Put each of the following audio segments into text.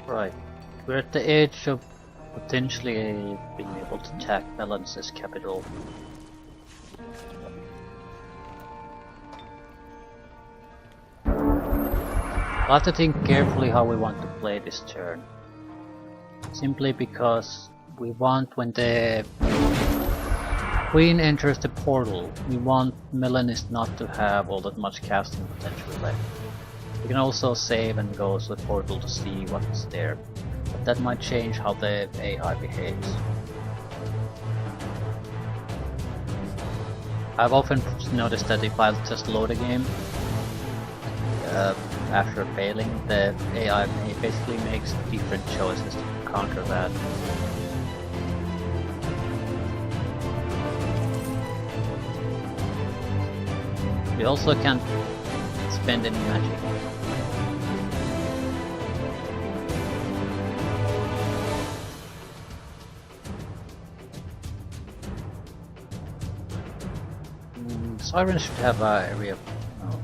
Right. We're at the edge of potentially being able to attack Melon's capital. We'll have to think carefully how we want to play this turn. Simply because we want, when the Queen enters the portal, we want Melanis not to have all that much casting potential left. We can also save and go to the portal to see what's there, but that might change how the AI behaves. I've often noticed that if I just load a game, after failing, the AI basically makes different choices to counter that. We also can't spend any magic. Sirens should have a area of... no,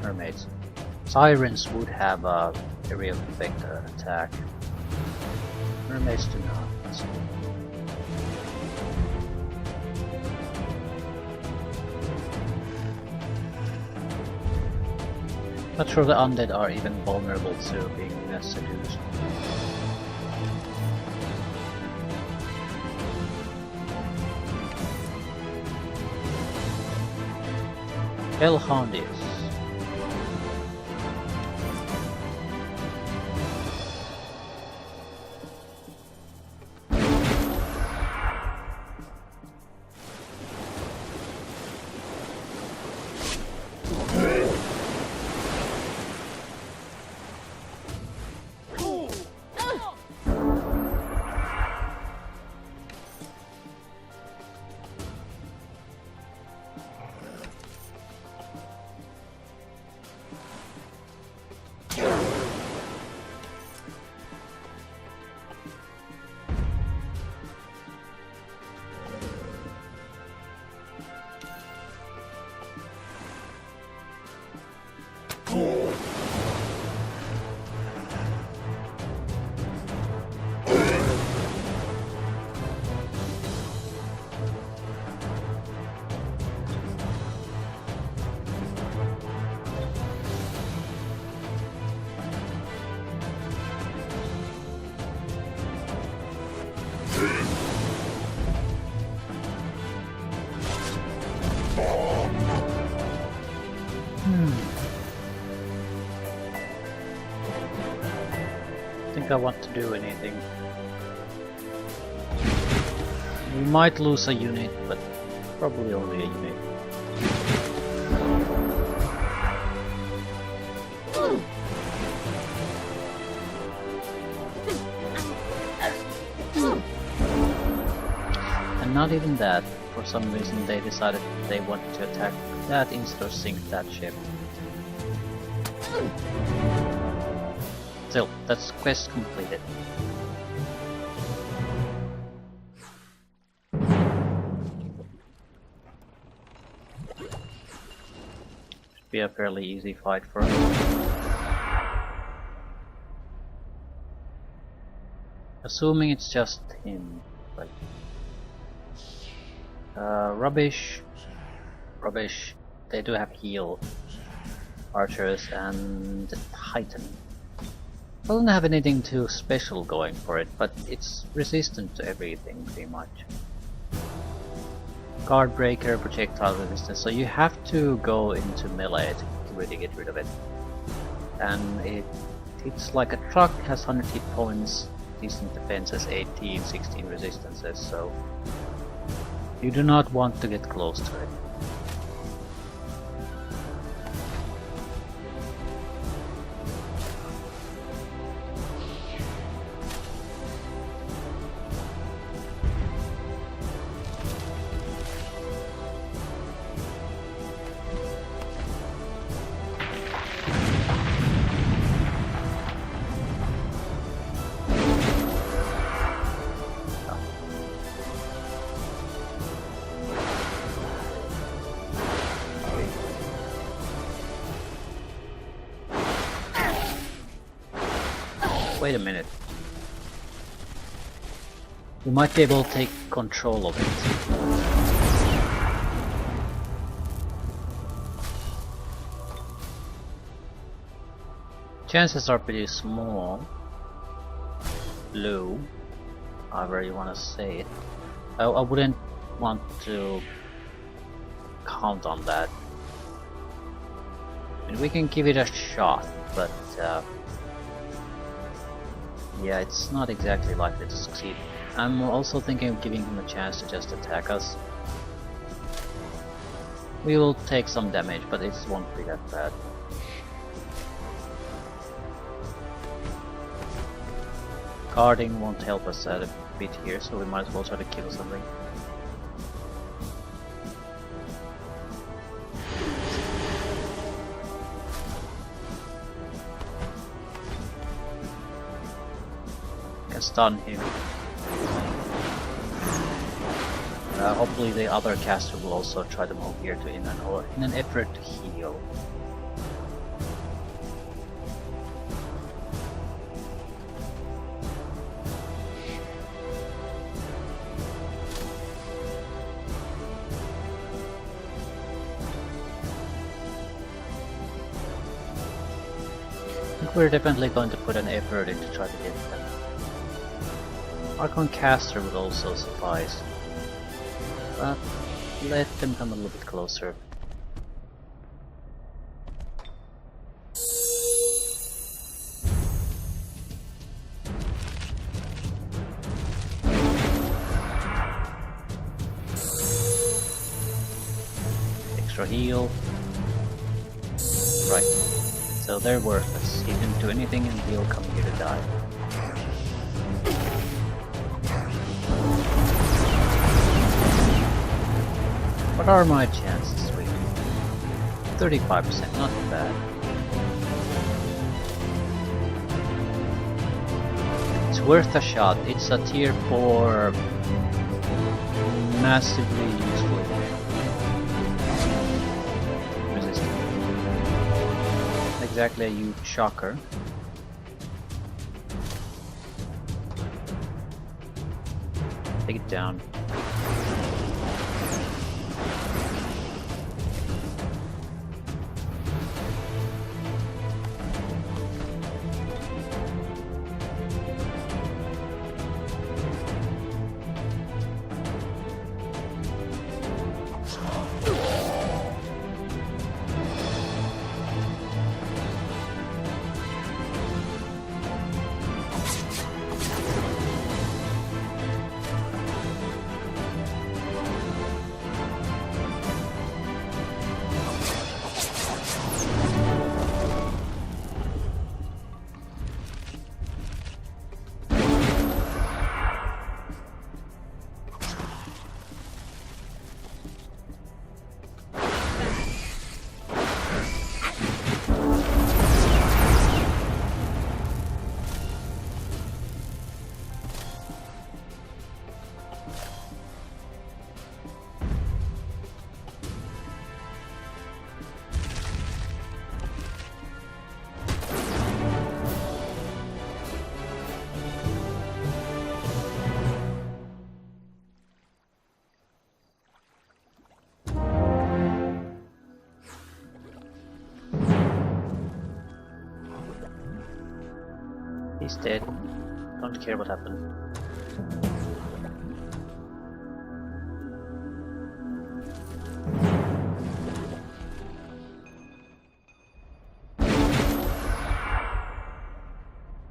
mermaids. Sirens would have a area of effect attack. Mermaids do not. That's cool. Not sure the undead are even vulnerable to being seduced. Hellhoundius. I think I want to do anything. We might lose a unit, but probably only a unit. And not even that. For some reason they decided they wanted to attack that instead of sink that ship. Still, that's quest completed. Should be a fairly easy fight for us. Assuming it's just him, but rubbish. They do have heal archers and the Titan. Doesn't have anything too special going for it, but it's resistant to everything pretty much. Guard breaker, projectile resistance, so you have to go into melee to really get rid of it. And it's like a truck, has 100 hit points, decent defenses, 18, 16 resistances, so you do not want to get close to it. Wait a minute. we might be able to take control of it. Chances are pretty small. Low, however you want to say it. I wouldn't want to count on that. I mean, we can give it a shot, but yeah, it's not exactly likely to succeed. I'm also thinking of giving him a chance to just attack us. We will take some damage, but it won't be that bad. Guarding won't help us out a bit here, so we might as well try to kill something. Can stun him. Hopefully the other caster will also try to move here to in an effort to heal. I think we're definitely going to put an effort in to try to get them. Archon caster would also suffice. But let them come a little bit closer. Extra heal. Right. So they're worthless. He didn't do anything and we'll come here to die. What are my chances really? 35%, not bad. It's worth a shot. It's a tier 4 massively useful resistance. Exactly a huge shocker. Take it down. He's dead. Don't care what happened.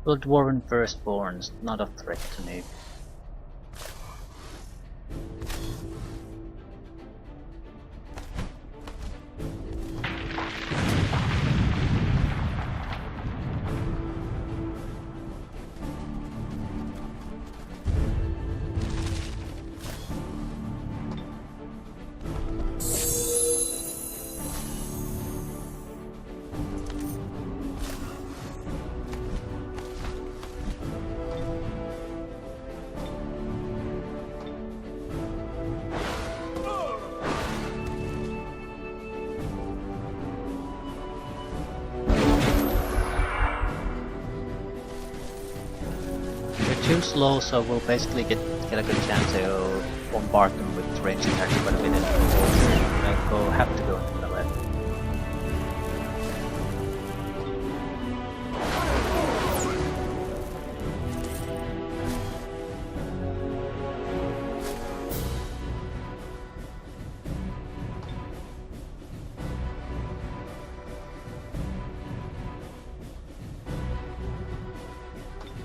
Well, Dwarven Firstborn's not a threat to me. too slow, so we'll basically get a good chance to bombard them with ranged attacks, but we didn't have to go into the left.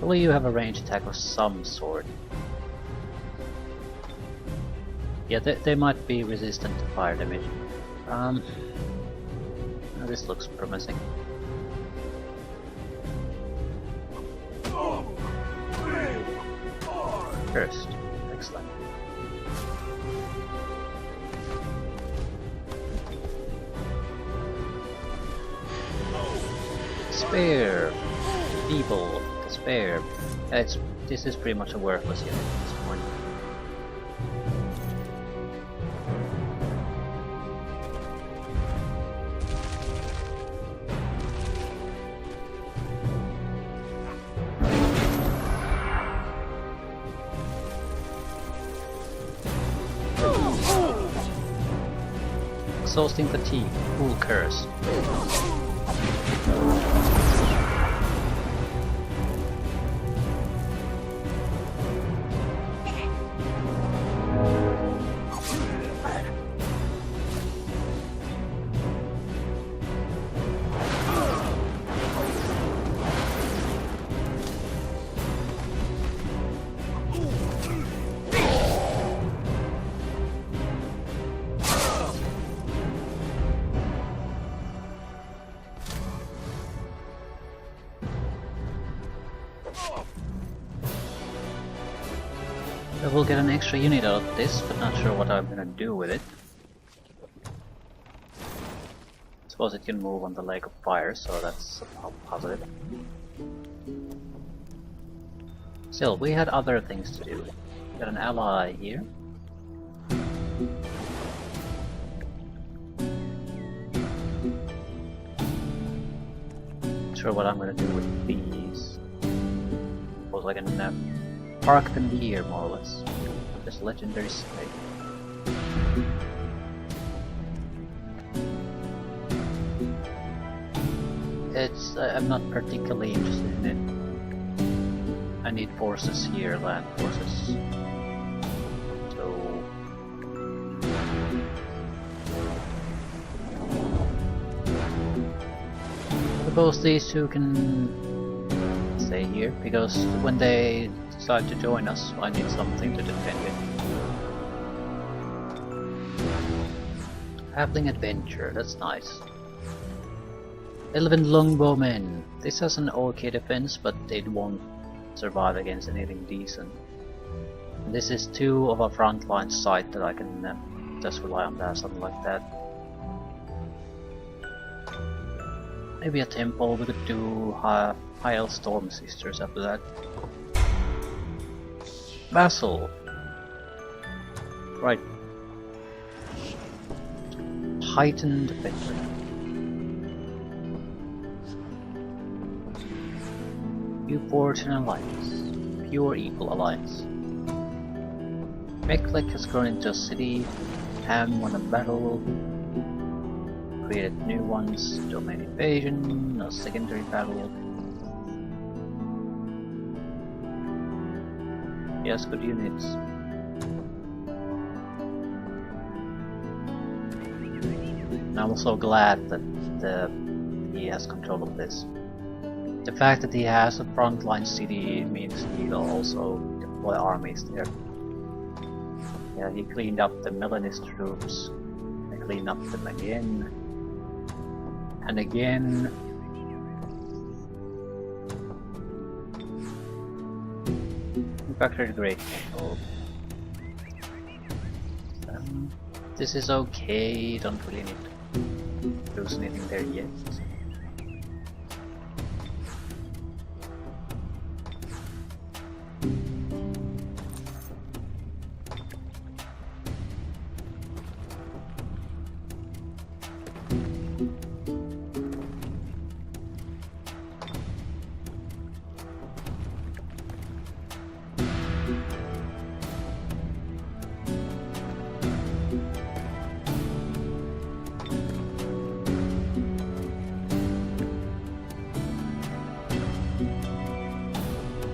Will you have a ranged attack of some sort? Yeah, they might be resistant to fire damage. This looks promising. First, excellent. Spare! People! Despair. This is pretty much a worthless unit at this point. Exhausting fatigue, cool curse. We'll get an extra unit out of this, but not sure what I'm gonna do with it. Suppose it can move on the Lake of Fire, so that's positive. Still, we had other things to do. We got an ally here. Not sure what I'm gonna do with these. Suppose I can park them here, more or less. This legendary snake. I'm not particularly interested in it. I need forces here, land forces. So... suppose these two can stay here, because when they decide to join us, I need something to defend it. Halfling Adventure, that's nice. Elven Longbowmen. This has an okay defense, but it won't survive against anything decent. And this is 2 of a frontline site that I can just rely on that, something like that. Maybe a temple, we could do High Storm Sisters after that. Vassal. Right. Heightened Adventure. You forge an alliance. Pure Evil Alliance. Meklek has grown into a city. Ham won a battle. Created new ones. Domain invasion. A secondary battle. Yes, good units. And I'm also glad that he has control of this. The fact that he has a frontline city means he will also deploy armies there. Yeah, he cleaned up the Melanist troops. I cleaned up them again. And again. Manufactured Great Temple. This is okay, don't really need to lose anything there yet.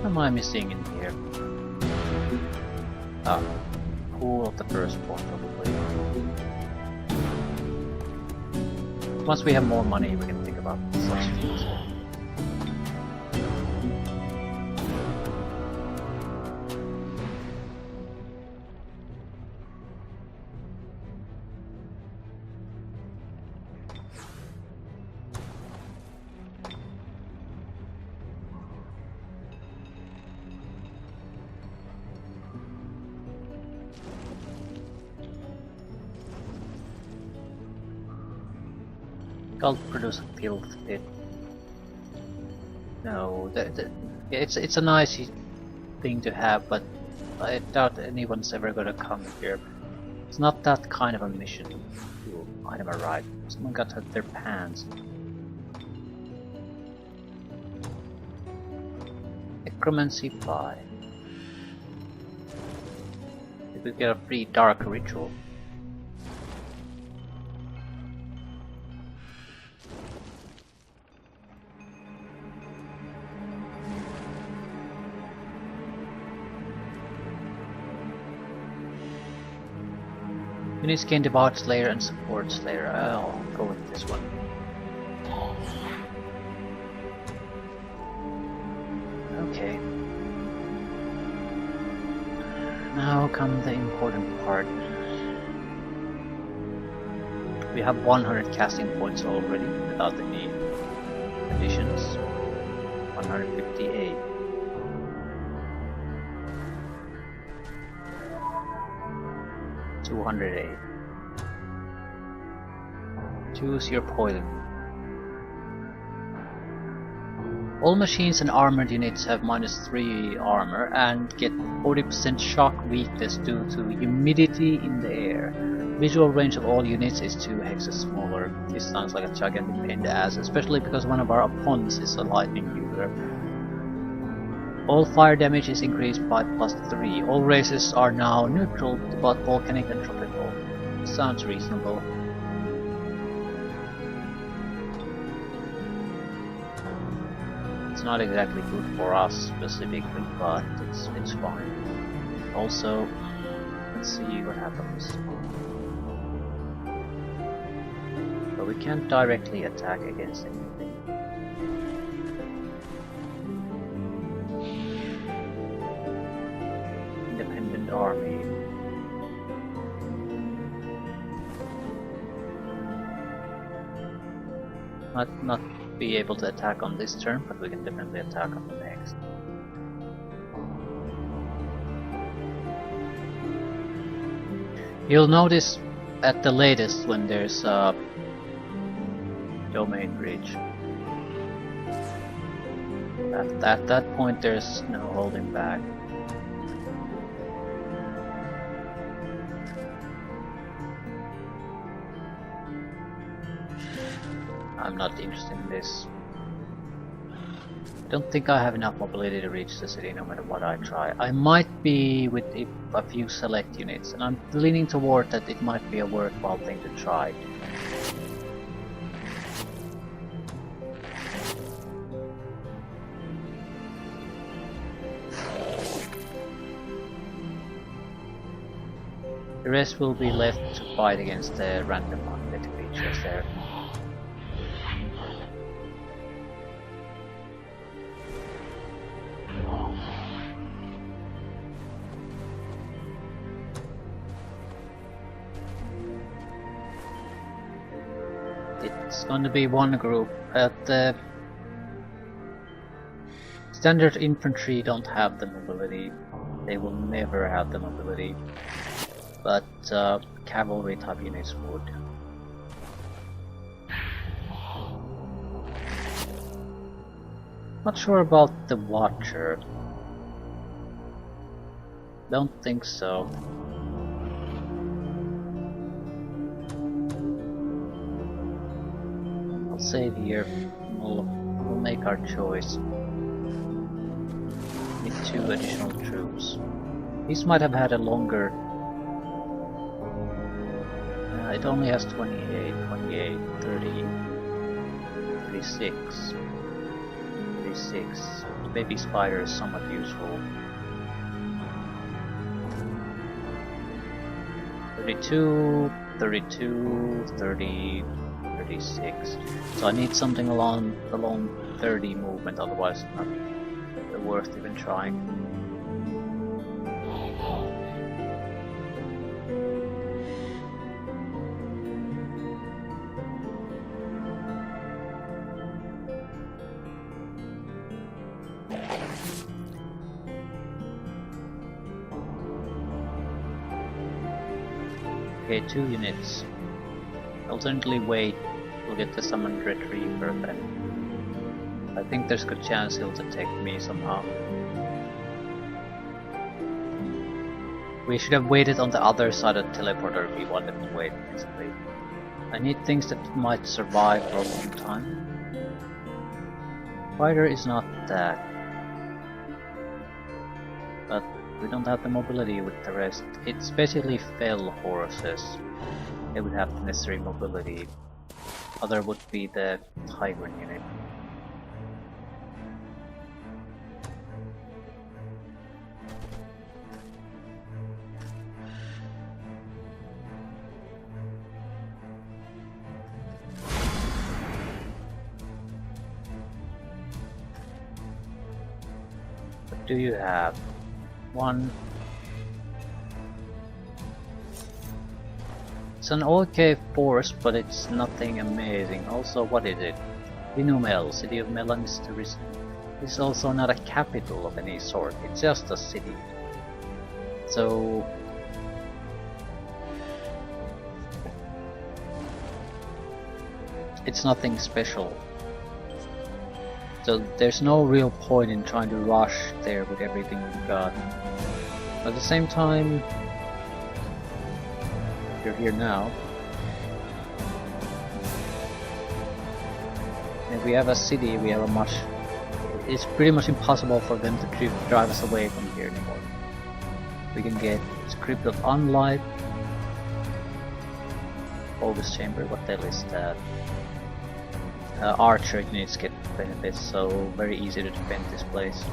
am I missing in here? Ah, pool of the firstborn probably. Once we have more money, we can think about such things. Cult produce a filth pit. No, it's a nice thing to have, but I doubt anyone's ever gonna come here. It's not that kind of a mission to item arrive. Someone got hurt their pants. Necromancy 5. If we get a free dark ritual. Units gain Debauch Slayer and Support Slayer. I'll go with this one. Okay. Now come the important part. We have 100 casting points already without any additions. 158. $208. Choose your poison. All machines and armored units have -3 armor and get 40% shock weakness due to humidity in the air. Visual range of all units is 2 hexes smaller. This sounds like a gigantic pain in the ass, especially because one of our opponents is a lightning user. All fire damage is increased by +3. All races are now neutral to both volcanic and tropical. Sounds reasonable. It's not exactly good for us specifically, but it's fine. Also, let's see what happens. But we can't directly attack against anything. Independent army. Not be able to attack on this turn, but we can definitely attack on the next. You'll notice at the latest when there's a domain breach. At that point there's no holding back. I'm not interested in this. I don't think I have enough mobility to reach the city no matter what I try. I might be with a few select units, and I'm leaning toward that it might be a worthwhile thing to try. The rest will be left to fight against the random undead creatures there. It's going to be one group. The standard infantry don't have the mobility. They will never have the mobility. But cavalry type units would. Not sure about the Watcher. Don't think so. I'll save here. We'll make our choice. Need 2 additional troops. These might have had a longer. It only has 28, 28, 30, 36, 36, baby spider is somewhat useful. 32, 32, 30, 36. So I need something along 30 movement, otherwise it's not worth even trying. Okay, 2 units. Alternately wait, we'll get the summoned retriever then. I think there's a good chance he'll detect me somehow. We should have waited on the other side of the teleporter if we wanted to wait, basically. I need things that might survive for a long time. Spider is not that. But we don't have the mobility with the rest. It's basically fell horses. They would have the necessary mobility. Other would be the Tiger unit. What do you have? 1. It's an okay force, but it's nothing amazing. Also, what is it? Vinumel, city of Melans to receive. It's also not a capital of any sort, it's just a city. So it's nothing special. So there's no real point in trying to rush there with everything we've got. But at the same time, you're here now. If we have a city, we have a much... It's pretty much impossible for them to drive us away from here anymore. We can get Script of Unlife, Bogus Chamber, what the hell is that? Archer units get benefits, so very easy to defend this place.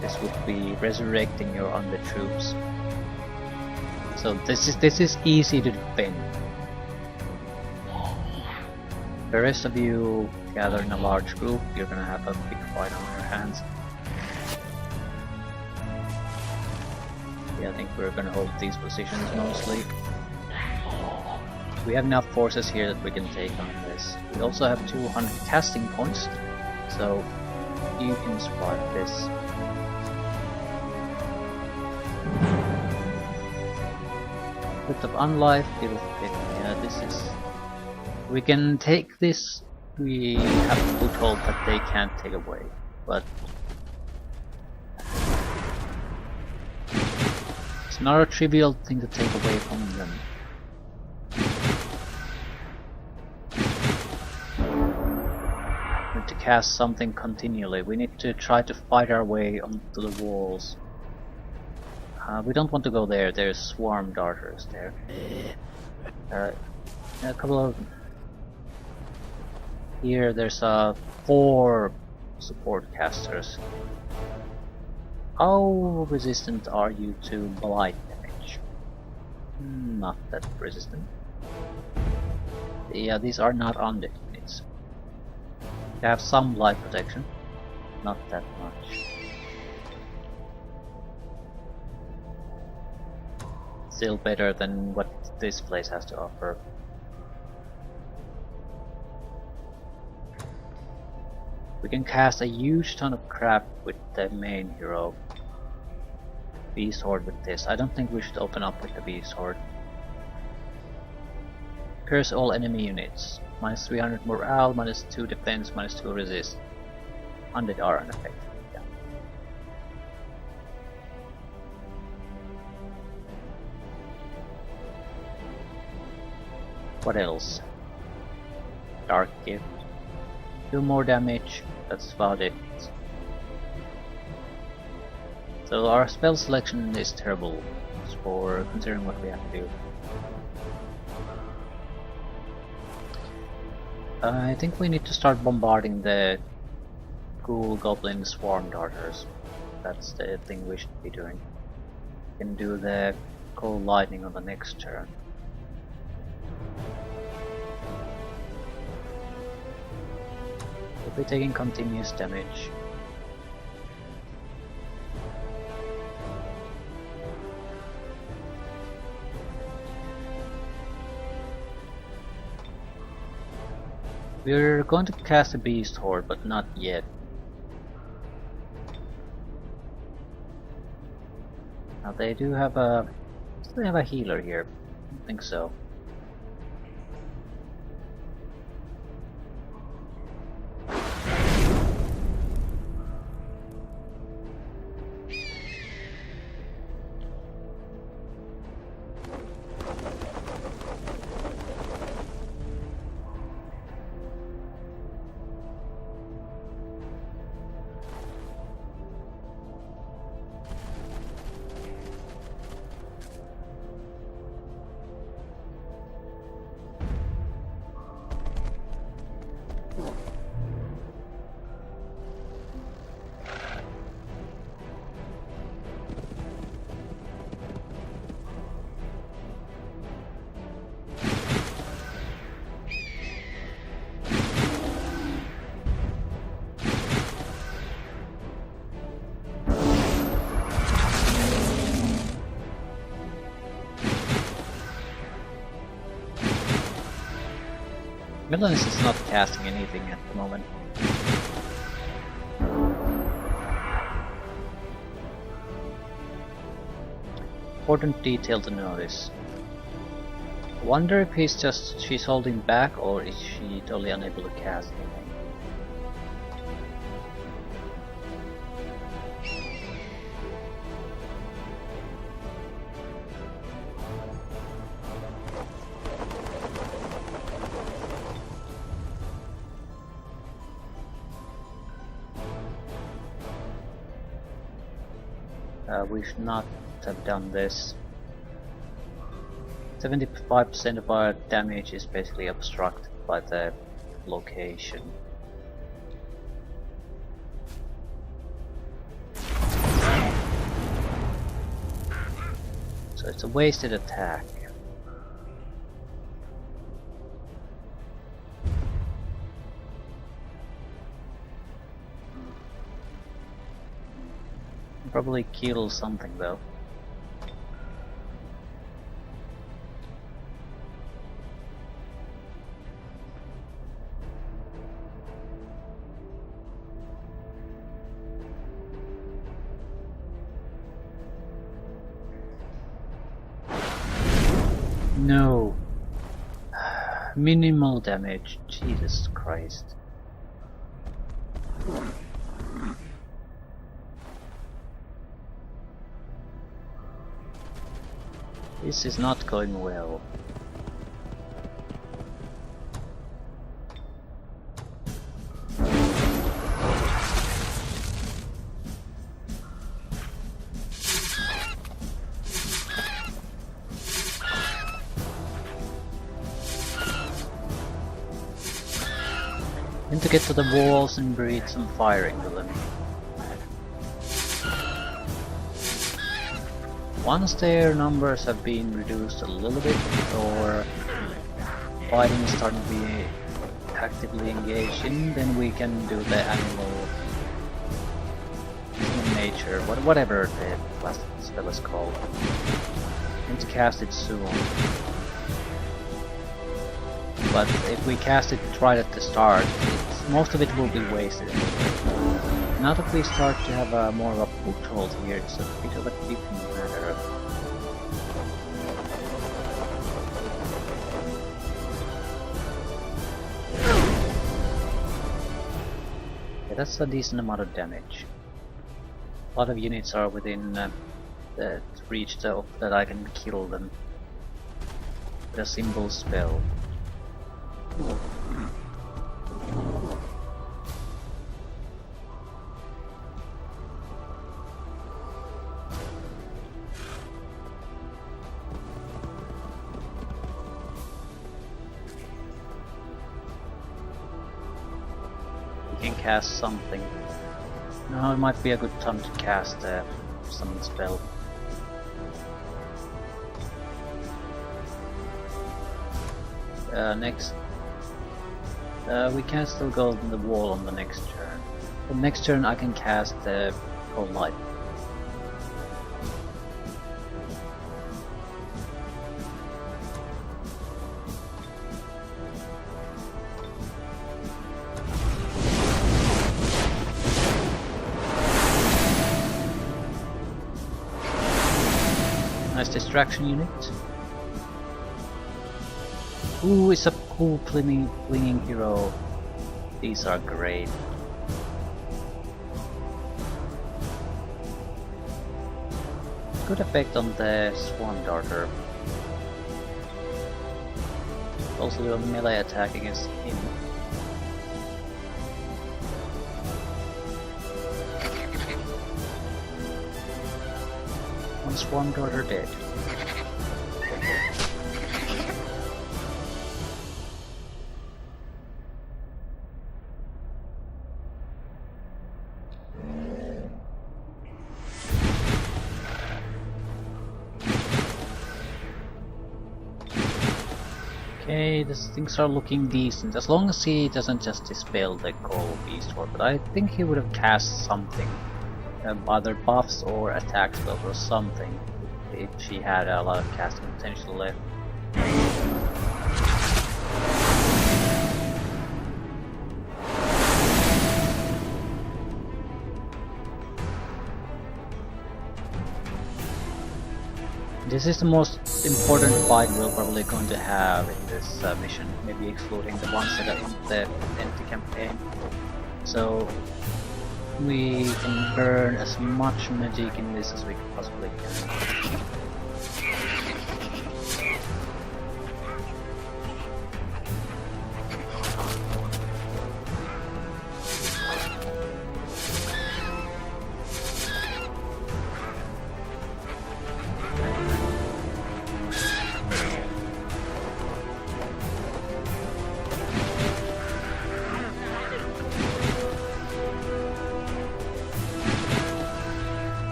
This would be resurrecting your undead troops. So this is easy to defend. The rest of you gather in a large group, you're gonna have a big fight on your hands. Yeah, I think we're gonna hold these positions mostly. We have enough forces here that we can take on this. We also have 200 casting points, so you can survive this. Bit of Unlife, it'll fit. Yeah, this is... We can take this, we have a foothold that they can't take away, but... It's not a trivial thing to take away from them. We need to cast something continually, we need to try to fight our way onto the walls. We don't want to go there, there's swarm darters there. A couple of... Here there's 4 support casters. How resistant are you to blight damage? Not that resistant. Yeah, these are not undead units. They have some life protection, not that much. Still better than what this place has to offer. We can cast a huge ton of crap with the main hero. Beast Horde with this. I don't think we should open up with the Beast Horde. Curse all enemy units. Minus 300 morale, minus 2 defense, minus 2 resist. Undead are unaffected. Yeah. What else? Dark Gift. 2 more damage. That's about it. So our spell selection is terrible for considering what we have to do. I think we need to start bombarding the cool goblin swarm darters. That's the thing we should be doing. We can do the cold lightning on the next turn. We'll be taking continuous damage. We're going to cast a Beast Horde, but not yet. Now they do have a... do they have a healer here? I don't think so. Milanus is not casting anything at the moment. Important detail to notice. I wonder if she's holding back, or is she totally unable to cast anything. We should not have done this. 75% of our damage is basically obstructed by the location. So it's a wasted attack. Probably kill something though. No. Minimal damage. Jesus Christ. This is not going well. Need to get to the walls and breathe some fire into them. Once their numbers have been reduced a little bit, or fighting is starting to be actively engaged in, then we can do the animal nature, whatever the last spell is called. Need to cast it soon. But if we cast it right at the start, most of it will be wasted. Now that we start to have more of a foothold here, it's a bit of a different matter. Yeah, that's a decent amount of damage. A lot of units are within the reach though, that I can kill them with a simple spell. can cast something. Now it might be a good time to cast a summon spell. Next, we can still go on the wall on the next turn. The next turn I can cast the Cold Light. Nice distraction unit. Ooh, it's a cool clinging hero. These are great. Good effect on the Swarm Darter. Also do a melee attack against him. One Swarm Darter dead. Okay, these things are looking decent, as long as he doesn't just dispel the Cold Beast Sword, but I think he would have cast something. Either buffs or attack spells or something, if she had a lot of casting potential left. This is the most important fight we're probably going to have in this mission, maybe excluding the ones that are in the empty campaign. So we can burn as much magic in this as we possibly can.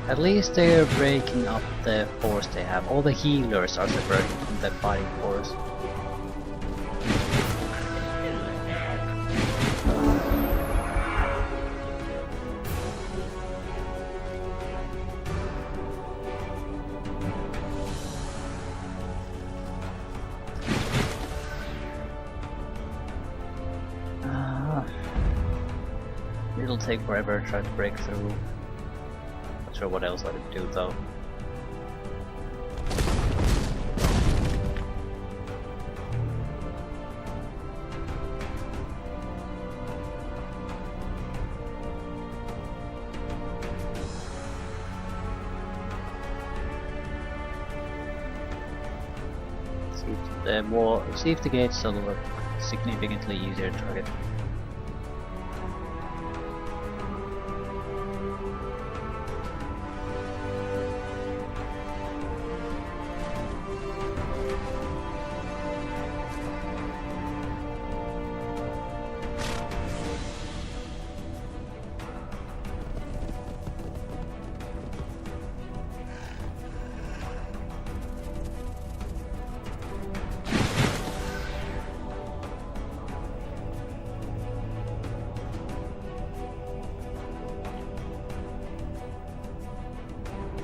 At least they're breaking up the force they have. All the healers are separating from the fighting force. It'll take forever to try to break through. Not sure what else I could do though. See if the gates will look significantly easier to target.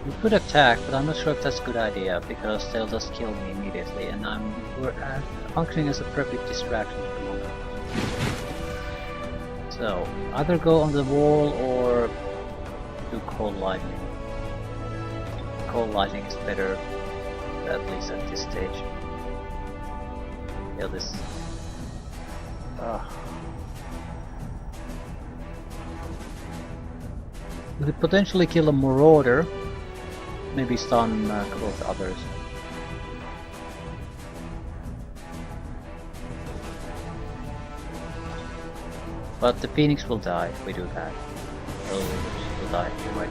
We could attack, but I'm not sure if that's a good idea, because they'll just kill me immediately, and we're functioning as a perfect distraction at the moment. So, either go on the wall or do Cold Lightning. Cold Lightning is better, at least at this stage. Yeah, this... We could potentially kill a Marauder. Maybe stun a couple of the others. But the Phoenix will die if we do that. Will die, you're right.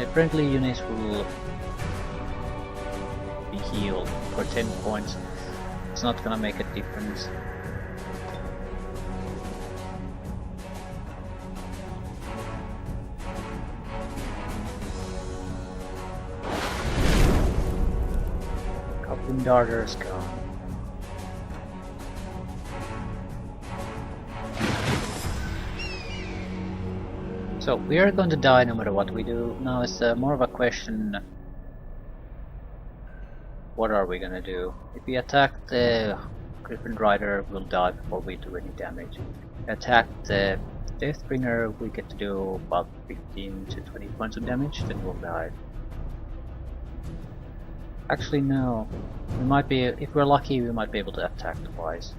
The friendly units will be healed for 10 points. It's not gonna make a difference. Goblin darters gone. So we are going to die no matter what we do. Now it's more of a question, what are we gonna do? If we attack the Griffin Rider, we'll die before we do any damage. If we attack the Deathbringer, we get to do about 15 to 20 points of damage, then we'll die. Actually no, we might be, if we're lucky, we might be able to attack twice.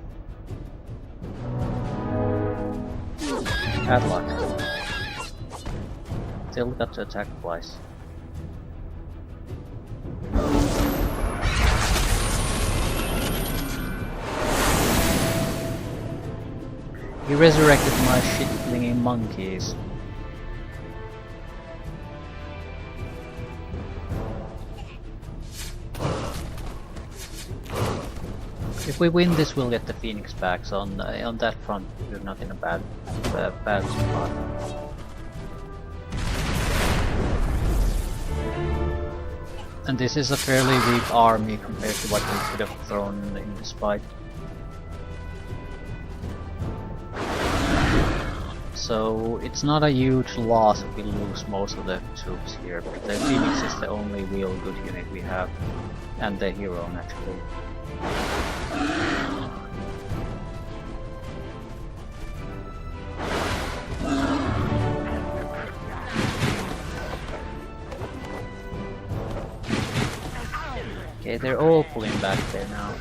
Bad luck. Still got to attack twice. He resurrected my shit-flinging monkeys. If we win this, we'll get the Phoenix back, so on that front we're not in a bad spot. And this is a fairly weak army compared to what we could have thrown in this fight. So it's not a huge loss if we lose most of the troops here, but the Phoenix is the only real good unit we have, and the hero naturally. Okay, they're all pulling back there now.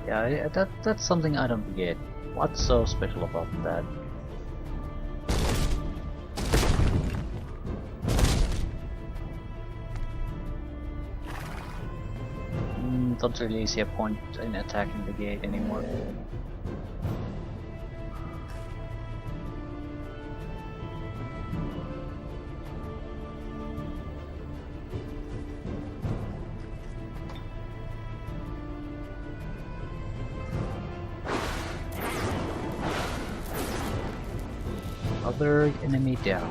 Yeah, that's something I don't get. What's so special about that? Don't really see a point in attacking the gate anymore. Other enemy down.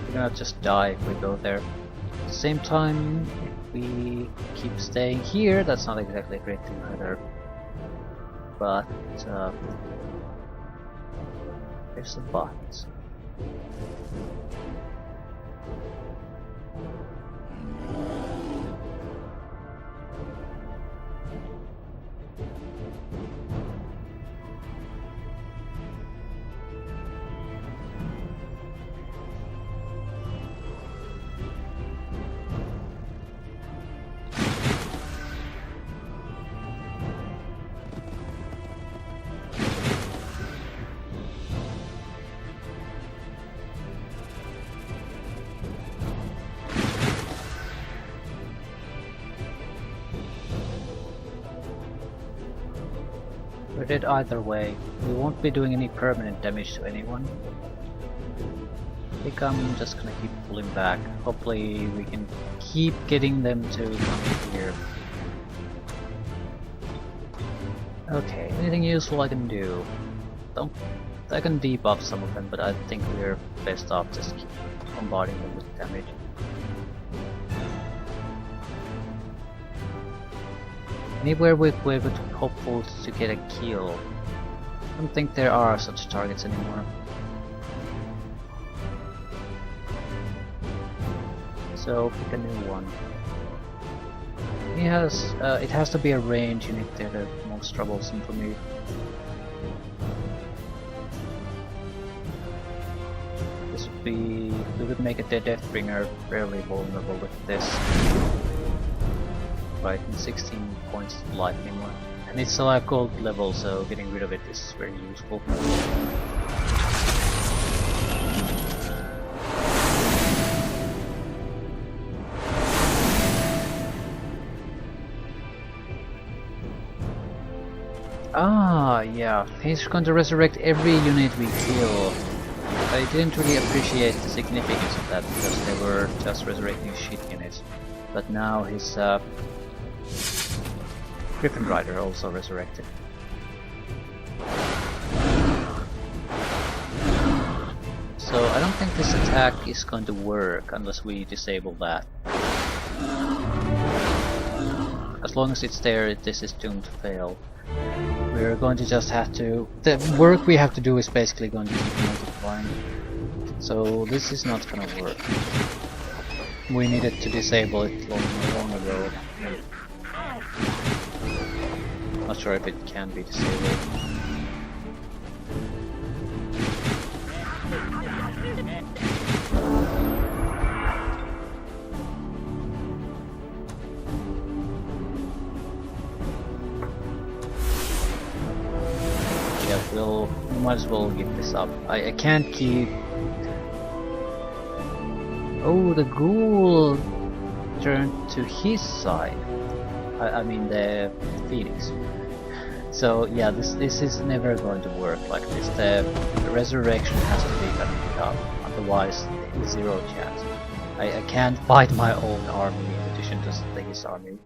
We're gonna just die if we go there. At the same time, if we keep staying here, that's not exactly a great thing either. But there's a but. We're dead either way. We won't be doing any permanent damage to anyone. I think I'm just gonna keep pulling back. Hopefully we can keep getting them to come here. Okay, anything useful I can do? I can debuff some of them, but I think we're best off just keep bombarding them with damage. Anywhere we're hopeful to get a kill. I don't think there are such targets anymore. So pick a new one. It has to be a range unit. They're the most troublesome for me. This would be, we would make a Deathbringer fairly vulnerable with this. Right, and 16 points of life anymore. And it's a gold level, so getting rid of it is very useful. Ah, yeah, he's going to resurrect every unit we kill. I didn't really appreciate the significance of that because they were just resurrecting shit units. But now his Griffin Rider also resurrected. So I don't think this attack is going to work unless we disable that. As long as it's there, this is doomed to fail. We're going to just have to... The work we have to do is basically going to keep multiplying. So this is not gonna work. We needed to disable it long ago. Not sure if it can be disabled. We might as well give this up. I can't keep... Oh, the ghoul turned to his side. I mean the Phoenix. So yeah, this is never going to work like this. The resurrection has to be connected up, otherwise zero chance. I can't fight my own army in addition to his army.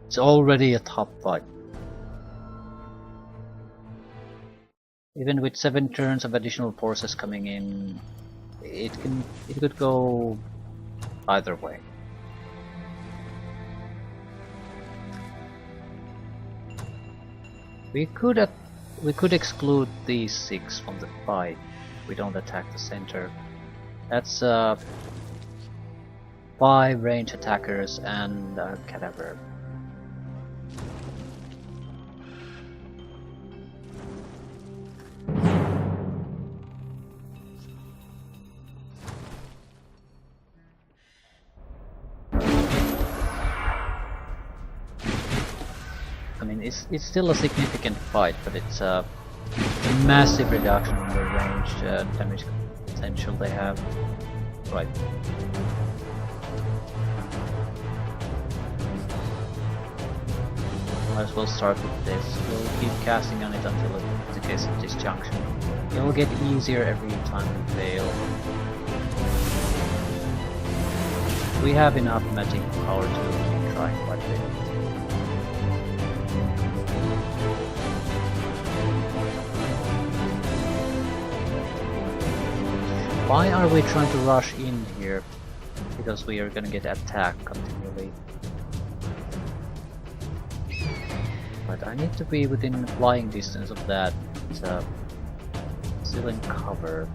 It's already a top fight. Even with 7 turns of additional forces coming in, it could go either way. We could exclude these 6 from the fight. We don't attack the center. That's 5 range attackers and a cadaver. I mean, it's still a significant fight, but it's a massive reduction in the range damage potential they have. Right. Might as well start with this. We'll keep casting on it until it gets a disjunction. It will get easier every time we fail. We have enough magic power to keep trying quite a bit. Why are we trying to rush in here? Because we are gonna get attacked continually. But I need to be within flying distance of that. It's still in cover.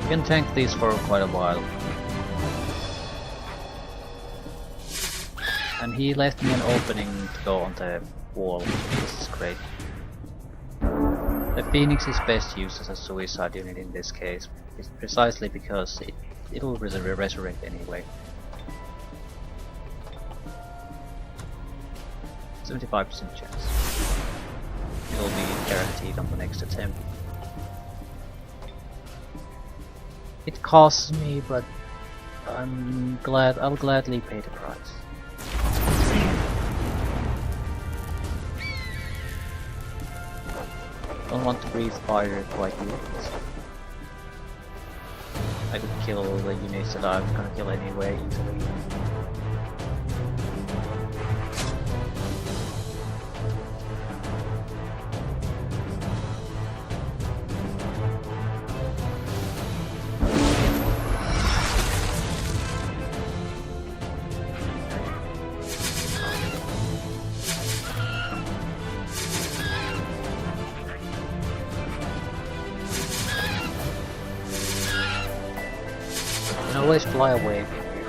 Can tank these for quite a while. And he left me an opening to go on the wall. This is great. The Phoenix is best used as a suicide unit in this case, it's precisely because it'll resurrect anyway. 75% chance. It'll be guaranteed on the next attempt. It costs me, but I'll gladly pay the price. Don't want to breathe fire quite yet. I could kill the units that I'm gonna kill anyway easily. always fly away from here.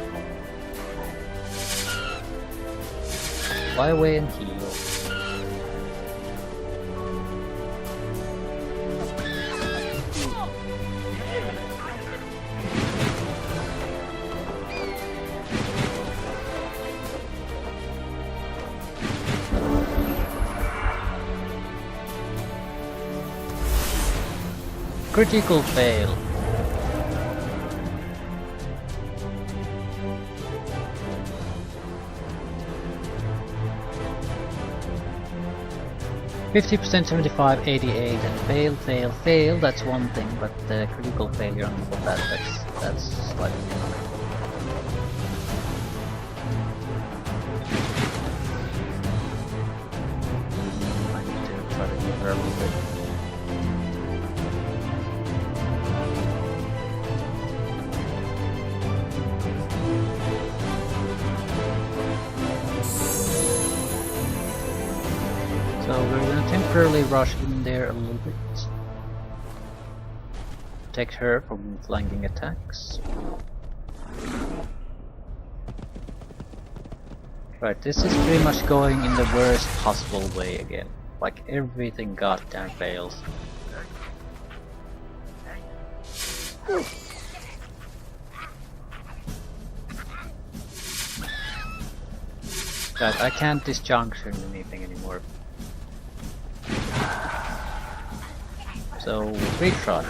Fly away and heal. Critical fail. %, 75, 88, and fail, fail, fail. That's one thing, but the critical failure on top of that's slightly different. I need to try to give her a little bit. So we're gonna temporarily rush in there a little bit. Protect her from flanking attacks. Right, this is pretty much going in the worst possible way again. Like everything goddamn fails. God, I can't disjunction anything anymore. So, big shot.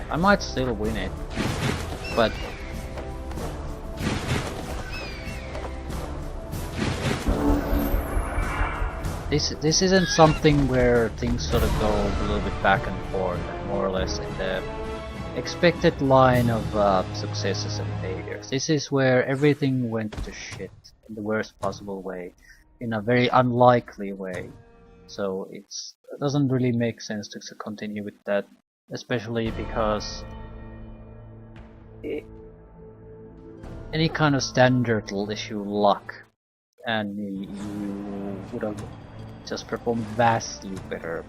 I might still win it, but this isn't something where things sort of go a little bit back and forth, more or less in the expected line of successes and failures. This is where everything went to shit in the worst possible way, in a very unlikely way. So it doesn't really make sense to continue with that, especially because any kind of standard will issue luck, and you would have just performed vastly better.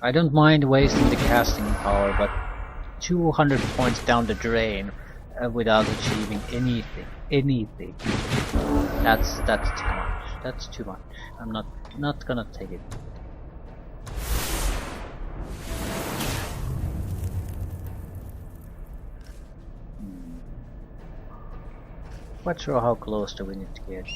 I don't mind wasting the casting power, but 200 points down the drain without achieving anything. That's too much. That's too much. I'm not gonna take it. Quite sure how close do we need to get.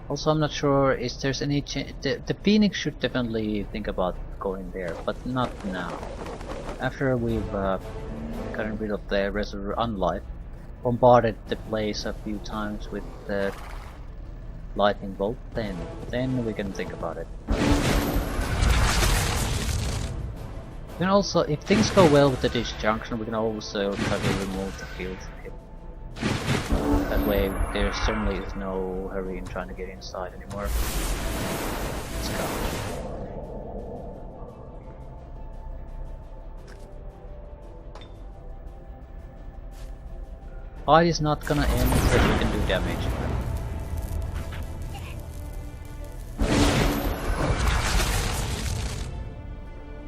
Also, I'm not sure if there's any the Phoenix should definitely think about going there, but not now. After we've gotten rid of the Unlight, bombarded the place a few times with the lightning bolt, then we can think about it. We can also, if things go well with the disjunction, we can also try to remove the field hit. That way there certainly is no hurry in trying to get inside anymore. Let's go. Fight is not gonna end until we can do damage.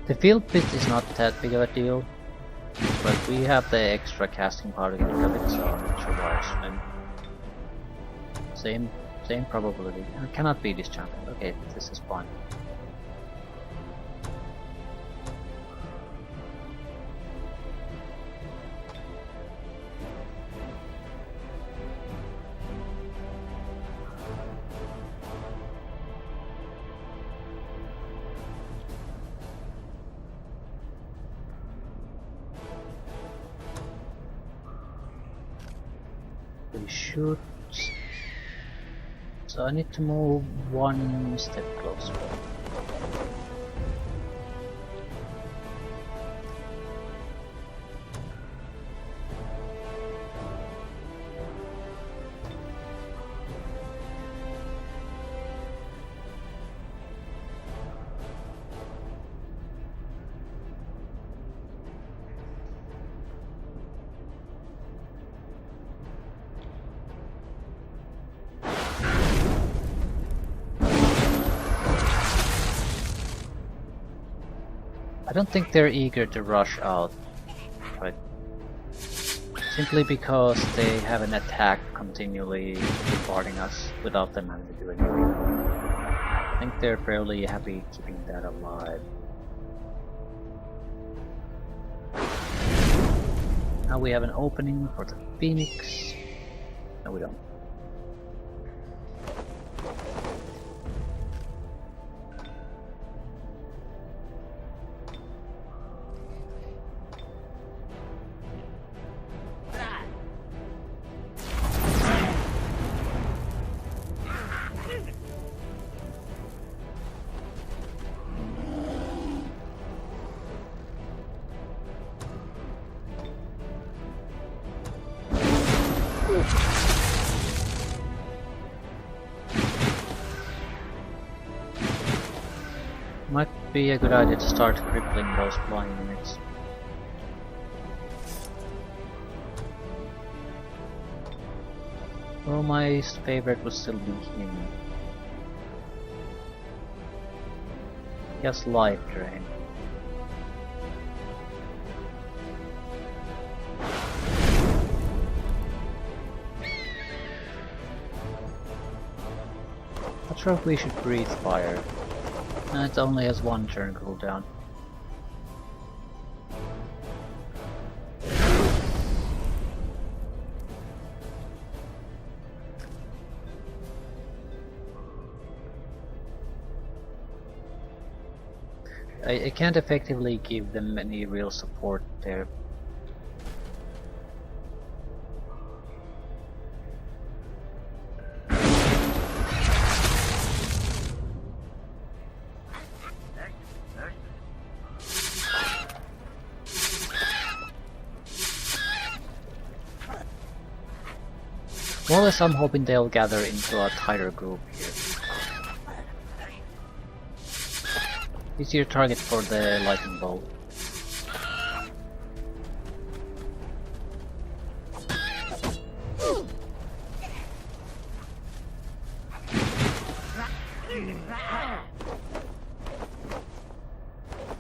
The field pit is not that big of a deal, but we have the extra casting power to get rid of it, so I'm not sure why I shouldn't. Same probability. I cannot be discharged. Okay, this is fine. We should. So I need to move one step closer. I don't think they're eager to rush out, right? Simply because they have an attack continually bombarding us without them having to do anything. I think they're fairly happy keeping that alive. Now we have an opening for the Phoenix. No, we don't. Might be a good idea to start crippling those flying units. Well, my favorite would still be him. He has life drain. Not sure if we should breathe fire. It only has one turn cooldown. I can't effectively give them any real support there. More or less, I'm hoping they'll gather into a tighter group here. Easier target for the lightning bolt.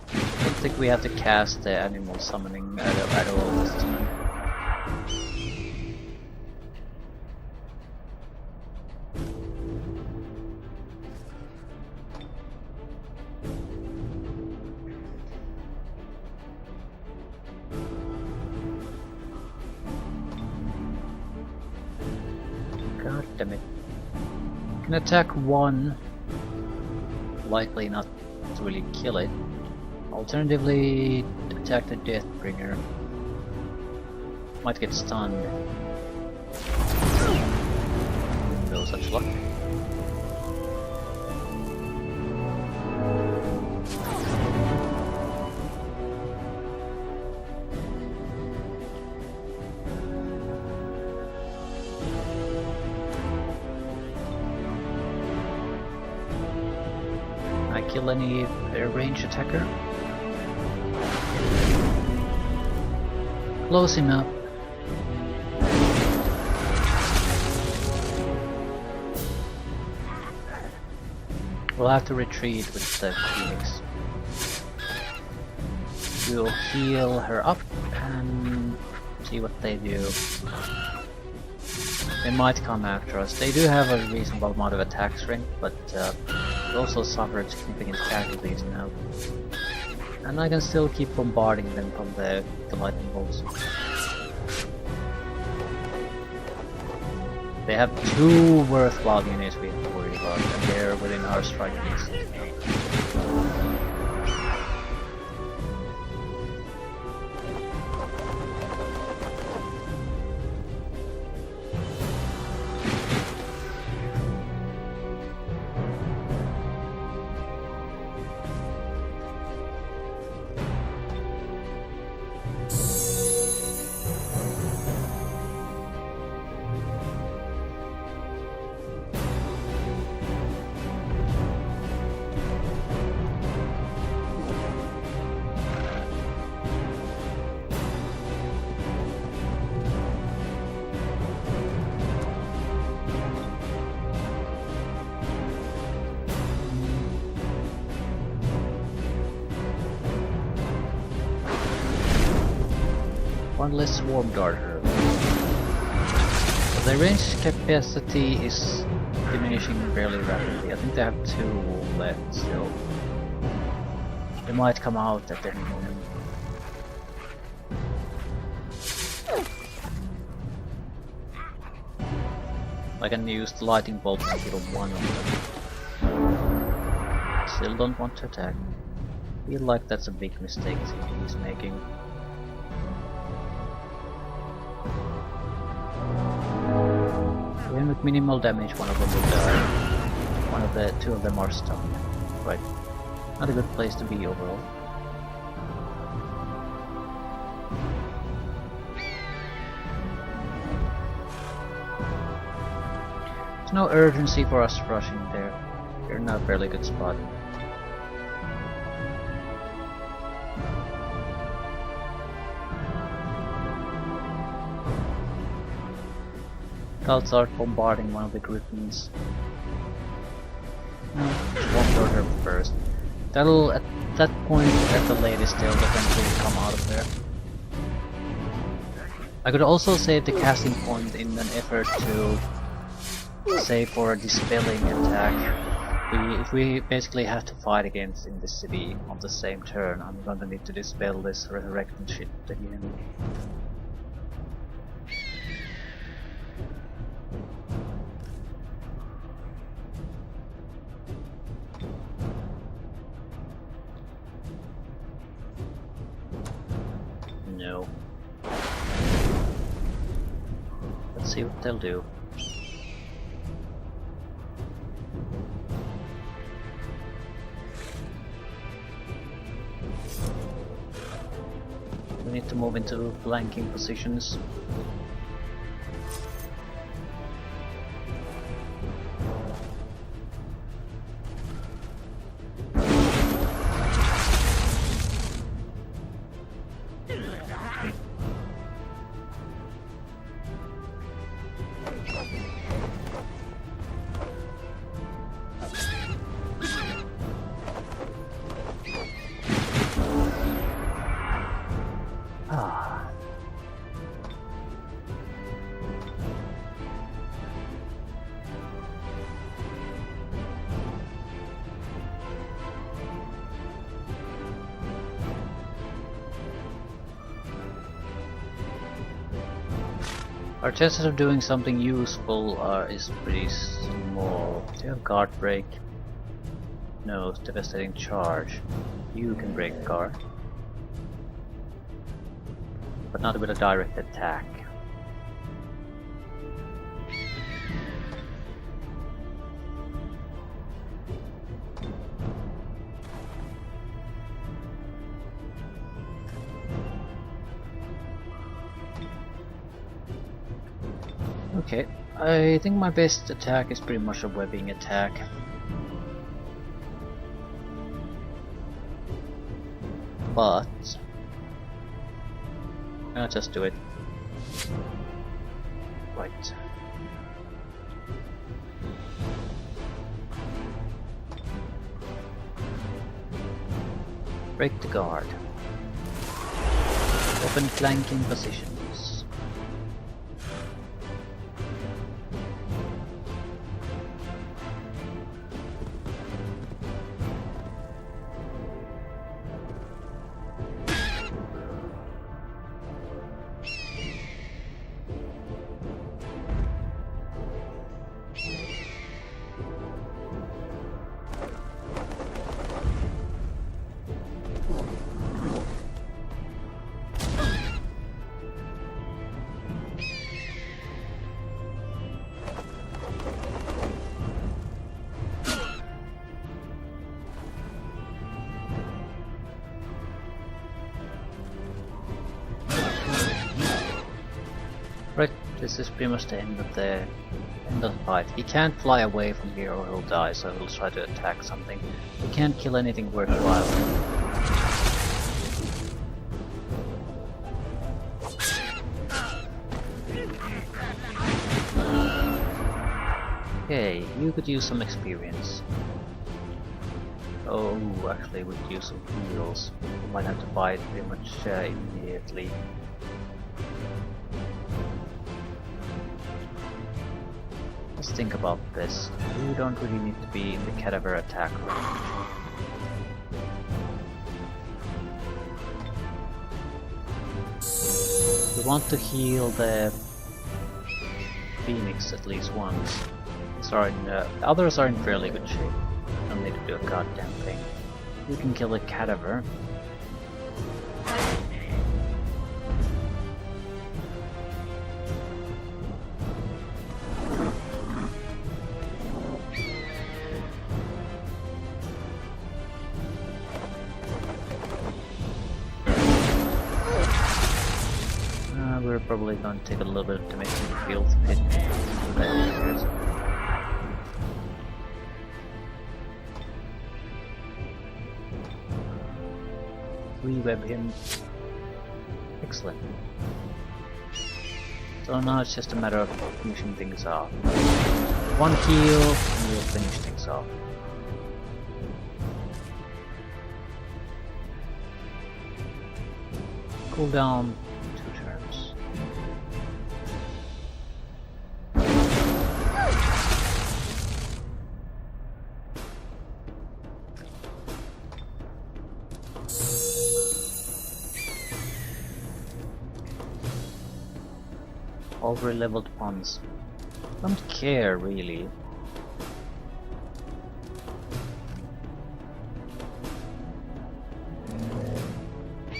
I don't think we have to cast the animal summoning at all this time. God damn it. Can attack one, likely not to really kill it. Alternatively, attack the Deathbringer. Might get stunned. No such luck. Kill any range attacker. Close him up. We'll have to retreat with the Phoenix. We'll heal her up and see what they do. They might come after us. They do have a reasonable amount of attack strength, but we also suffered significant casualties now. And I can still keep bombarding them from the lightning bolts. They have two worthwhile units we have to worry about, and they're within our striking distance. One less swarm darter. The range capacity is diminishing fairly rapidly. I think they have 2 left still. They might come out at any moment. I can use the lightning bolt to kill one of them. Still don't want to attack. Feel like that's a big mistake he's making. Even with minimal damage, one of them will die. 2 of them are stunned. Right. Not a good place to be overall. There's no urgency for us rushing there. We're in a fairly good spot. I'll start bombarding one of the griffins. No, one order first. That'll, at that point, at the latest, they'll eventually come out of there. I could also save the casting point in an effort to save for a dispelling attack. If we basically have to fight against in the city on the same turn, I'm gonna need to dispel this resurrecting shit again. No. Let's see what they'll do. We need to move into flanking positions. Our chances of doing something useful is pretty small. Do you have guard break? No, devastating charge. You can break guard. But not with a direct attack. Okay, I think my best attack is pretty much a webbing attack. But I'll just do it. Right. Break the guard. Open flanking positions. Right, this is pretty much the end of the fight. He can't fly away from here or he'll die, so he'll try to attack something. He can't kill anything worthwhile. Okay, you could use some experience. Oh, actually we could use some heals. We might have to fight pretty much immediately. Let's think about this. We don't really need to be in the cadaver attack range. We want to heal the Phoenix at least once. The others are in fairly good shape. Don't need to do a goddamn thing. We can kill the cadaver. We're probably going to take a little bit of damage in the field pit. Re-web him. Excellent. So now it's just a matter of finishing things off. One heal and we'll finish things off. Cool down 2 turns. Over-leveled ones. Don't care really.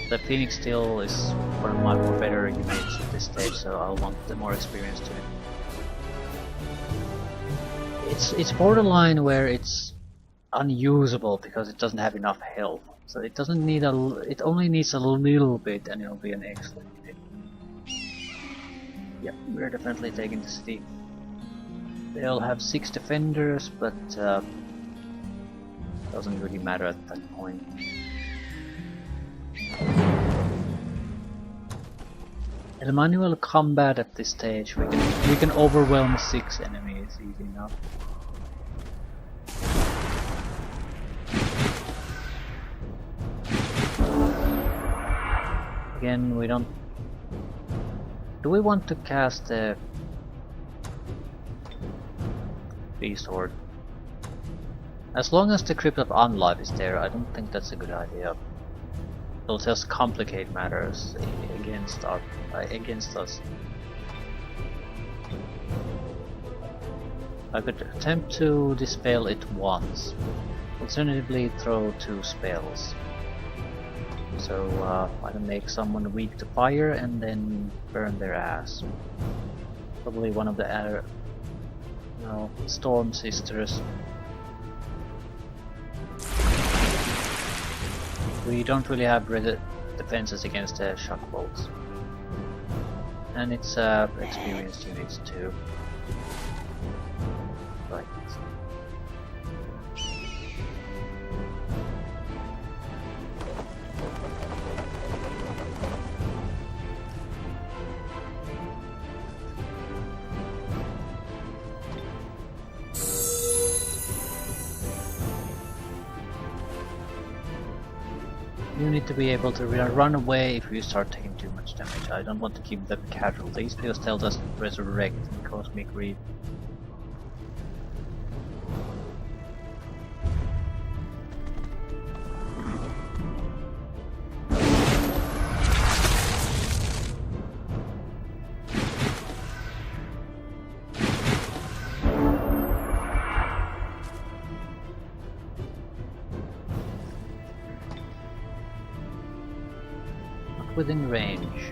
The Phoenix still is one of my better units at this stage, so I'll want the more experience to it. It's borderline where it's unusable because it doesn't have enough health. So it doesn't need it only needs a little bit and it'll be an excellent unit. Yep, we're definitely taking the city. They'll have 6 defenders, but doesn't really matter at that point. In manual combat at this stage, we can overwhelm 6 enemies easy enough. Again, we don't. Do we want to cast the Beast Horde? As long as the Crypt of Unlife is there, I don't think that's a good idea. It'll just complicate matters against us. I could attempt to dispel it once. Alternatively, throw 2 spells. So I can make someone weak to fire and then burn their ass. Probably one of the Storm Sisters. We don't really have defenses against the shock bolts. And it's experienced units too. Right. You need to be able to run away if you start taking too much damage. I don't want to keep them casualties because they'll just resurrect and cause me grief. Within range.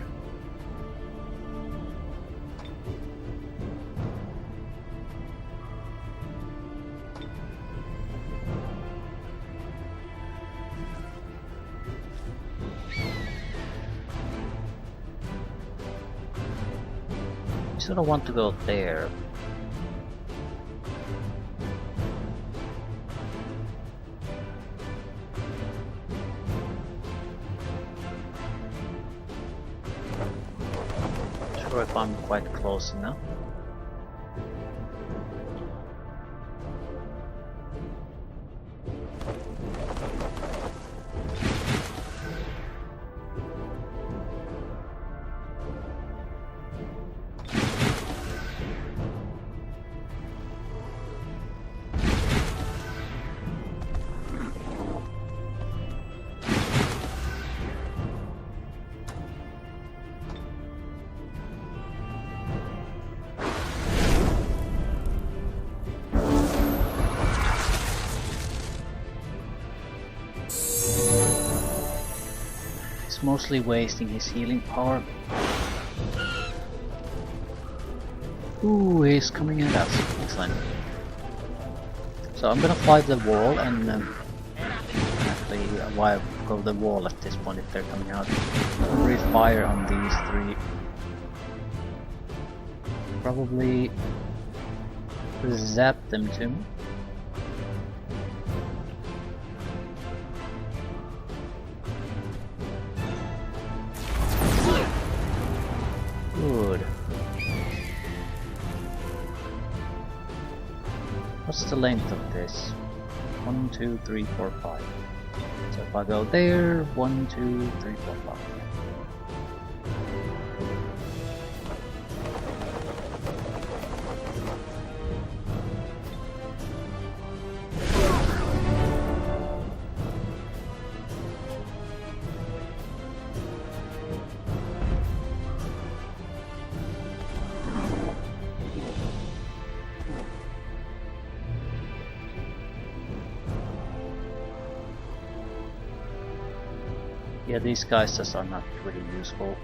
I sort of want to go there. If I'm quite close enough. He's mostly wasting his healing power. Ooh, he's coming at us. Excellent. So I'm gonna fight the wall and actually why go the wall at this point if they're coming out. Breathe fire on these three. Probably zap them to me. Good. What's the length of this? 1, 2, 3, 4, 5. So if I go there, 1, 2, 3, 4, 5. Yeah, these guys just are not really useful.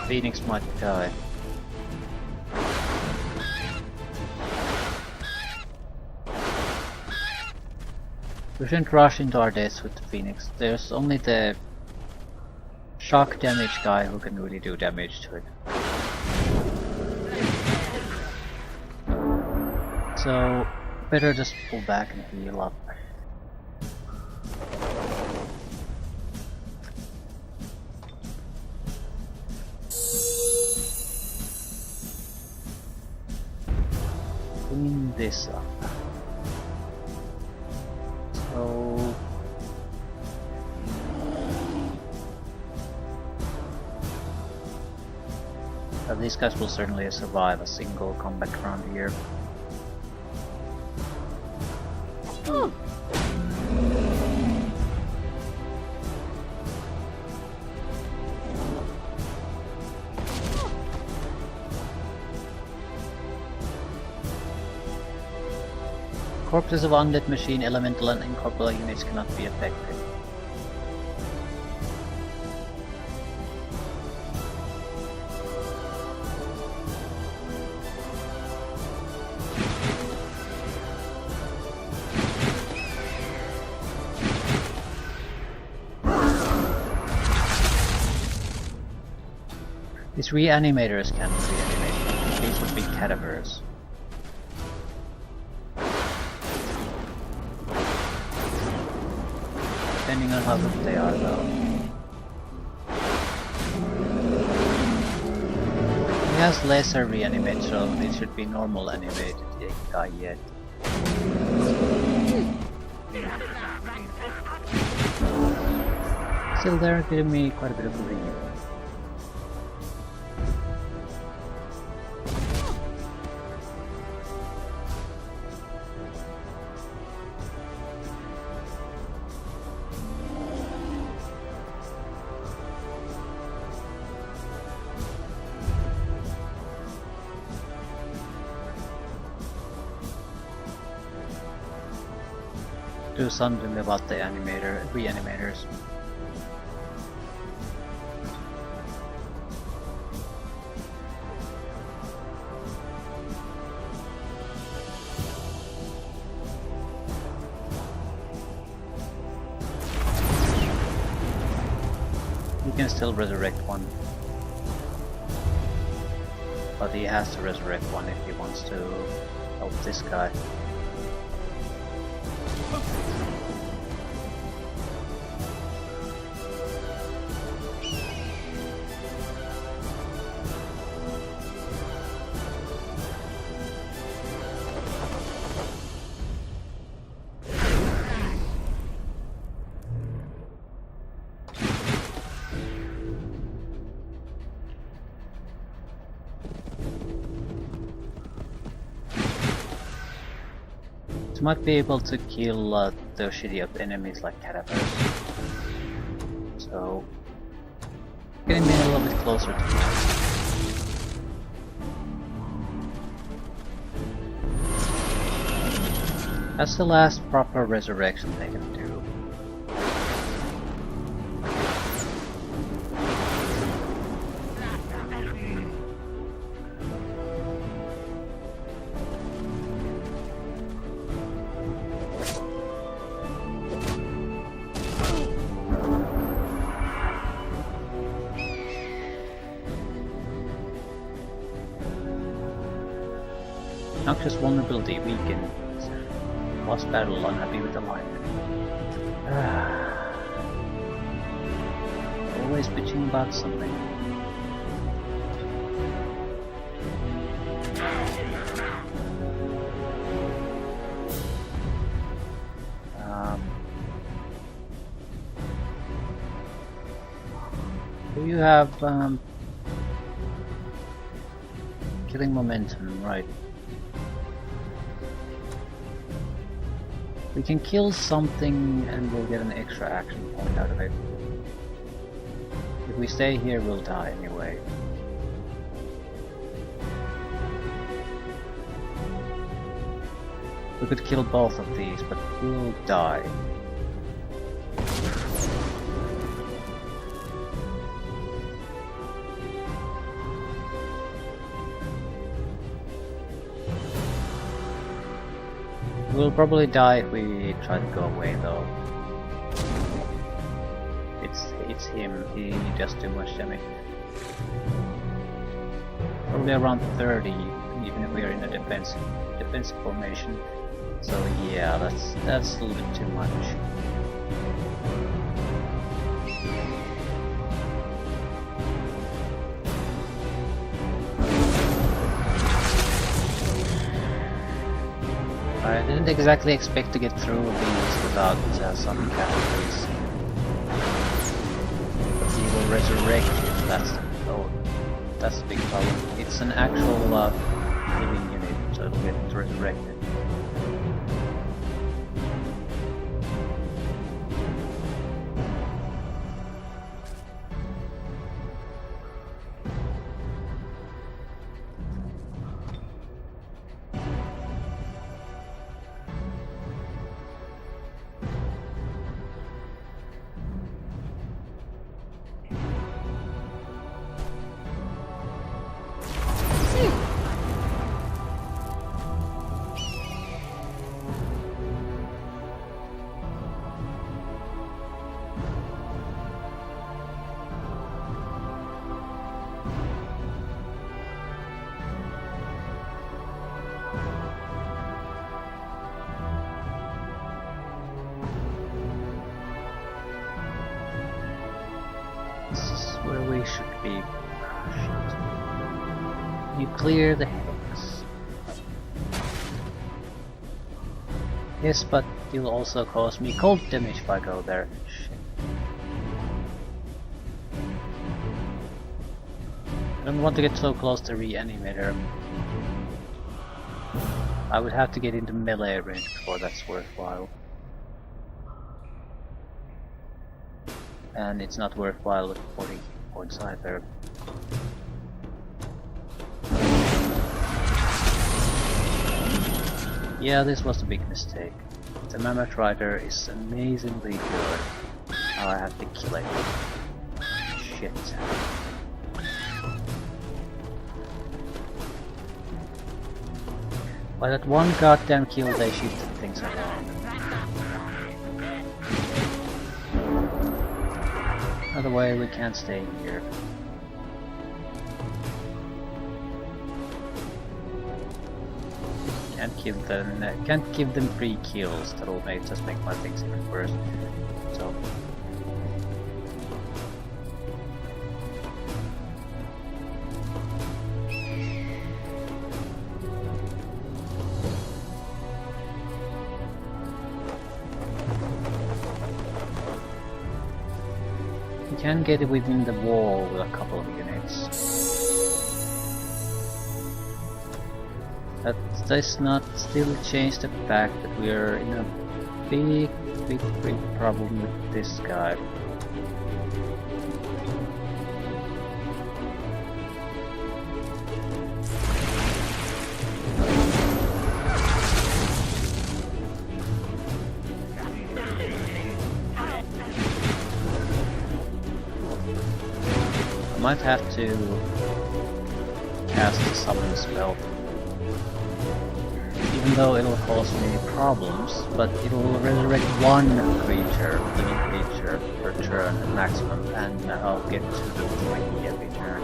Phoenix might die. We shouldn't rush into our deaths with the Phoenix. There's only the shock damage guy who can really do damage to it. So better just pull back and heal up. Clean this up. So these guys will certainly survive a single combat round here. Corpses of undead machine, elemental and incorporeal units cannot be affected. These reanimators can reanimate. These would be cadavers. Depending on how good they are though. He has lesser reanimate, so it should be normal animated guy yet. Still there, giving me quite a bit of relief. Do something about the reanimators. You can still resurrect one, but he has to resurrect one if he wants to help this guy. might be able to kill those shitty enemies like caterpillars. So, getting me a little bit closer to that. That's the last proper resurrection they can do. Noxious vulnerability weakened. Lost battle, unhappy with alignment. Always bitching about something. Do you have killing momentum, right? We can kill something and we'll get an extra action point out of it. If we stay here, we'll die anyway. We could kill both of these, but we'll die. We'll probably die if we try to go away though. It's him, he does too much damage. Probably around 30, even if we are in a defensive formation. So yeah, that's a little bit too much. I didn't exactly expect to get through these without some casualties. But he will resurrect if that's the big problem. It's an actual living unit, so it'll get resurrected. Should be. You clear the hex. Yes, but you'll also cause me cold damage if I go there. Shit. I don't want to get so close to Reanimator. I would have to get into melee range before that's worthwhile. And it's not worthwhile with 40 points either. Yeah, this was a big mistake. The Mammoth Rider is amazingly good. Now I have to kill it. Shit. By that one goddamn kill they shifted things around. Other way, we can't stay here. Can't give them free kills. That'll just make my things even worse. So. We can get it within the wall with a couple of units. That does not still change the fact that we are in a big problem with this guy. I might have to cast a summon spell. Even though it'll cause me problems, but it'll resurrect one creature, living creature, per turn at maximum, and I'll get to the 3 every turn.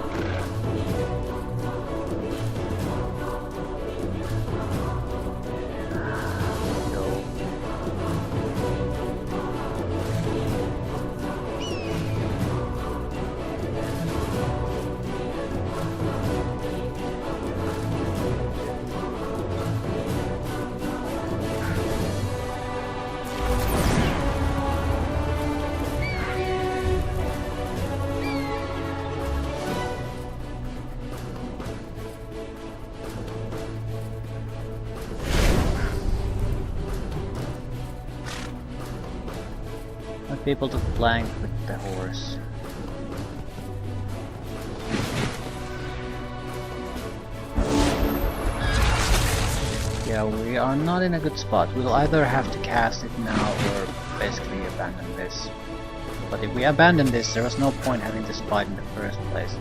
Might be able to flank with the horse. Yeah, we are not in a good spot. We'll either have to cast it now or basically abandon this. But if we abandon this, there was no point having this fight in the first place.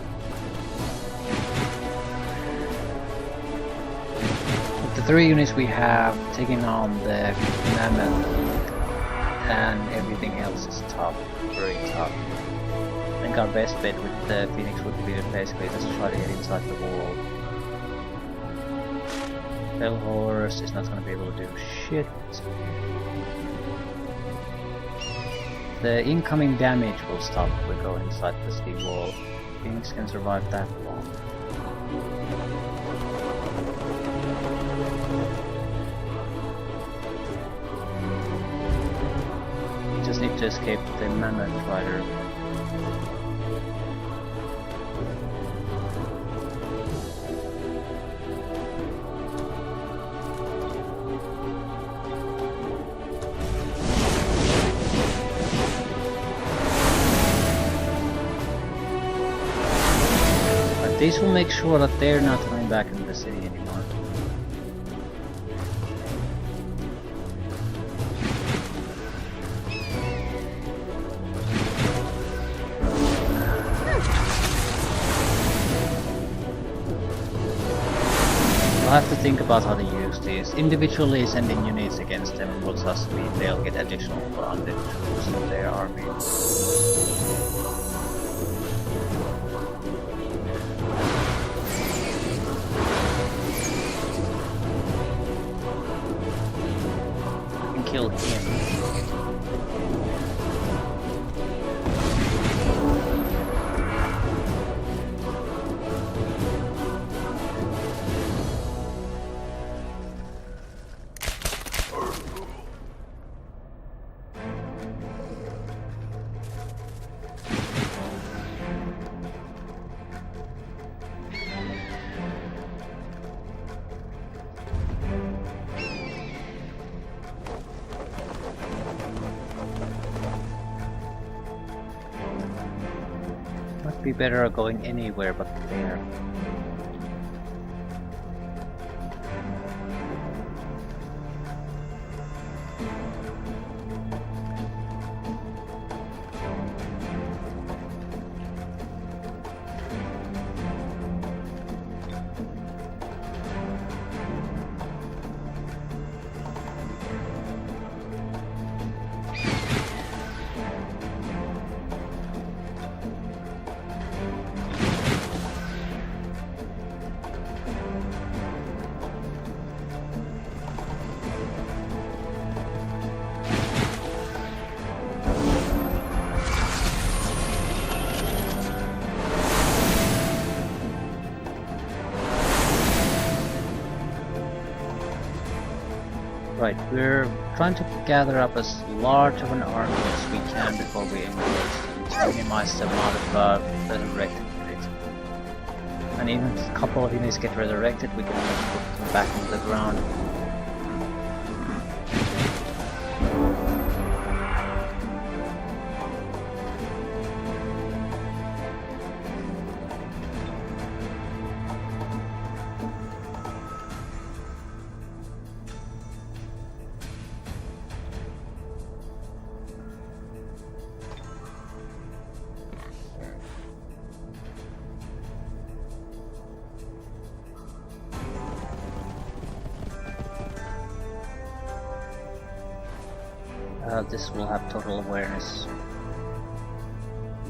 With the 3 units we have, taking on the mammoth and everything else is tough, very tough. I think our best bet with the Phoenix would be to basically just try to get inside the wall. Fell Horse is not going to be able to do shit. The incoming damage will stop if we go inside the steel wall. Phoenix can survive that long. Just need to escape the Mammoth Rider. But these will make sure that they're not coming back into the city anymore. We'll have to think about how to use these. Individually sending units against them will just mean they'll get additional bonded troops in their army. I can kill him. Might be better going anywhere but there. Right, we're trying to gather up as large of an army as we can before we engage to minimize the amount of resurrected units. And even if a couple of units get resurrected, we can put them back into the ground. This will have total awareness.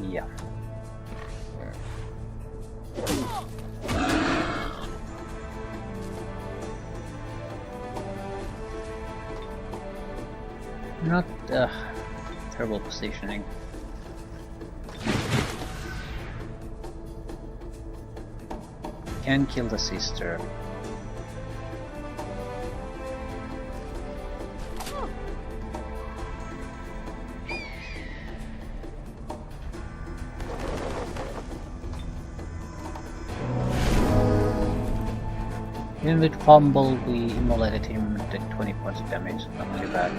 Yeah. Not terrible positioning. Can kill the sister. Even with fumble, we immolated him and did 20 points of damage, not too bad.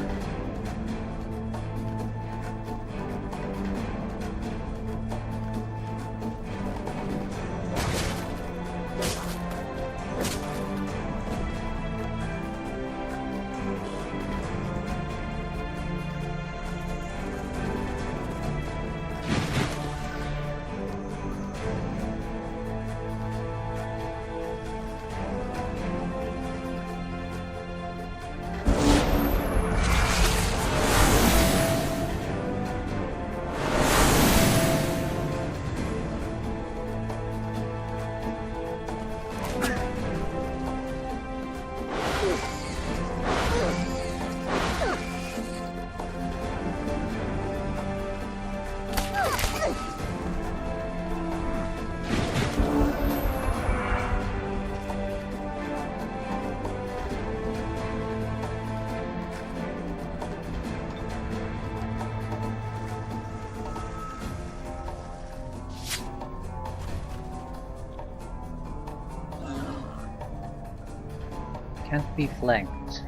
Can't be flanked.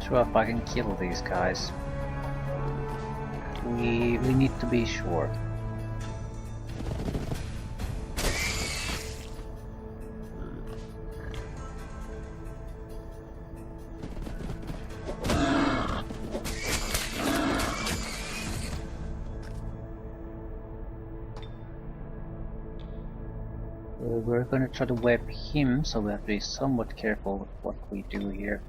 Sure, if I can kill these guys. We need to be sure. We're gonna try to web him, so we have to be somewhat careful with what we do here.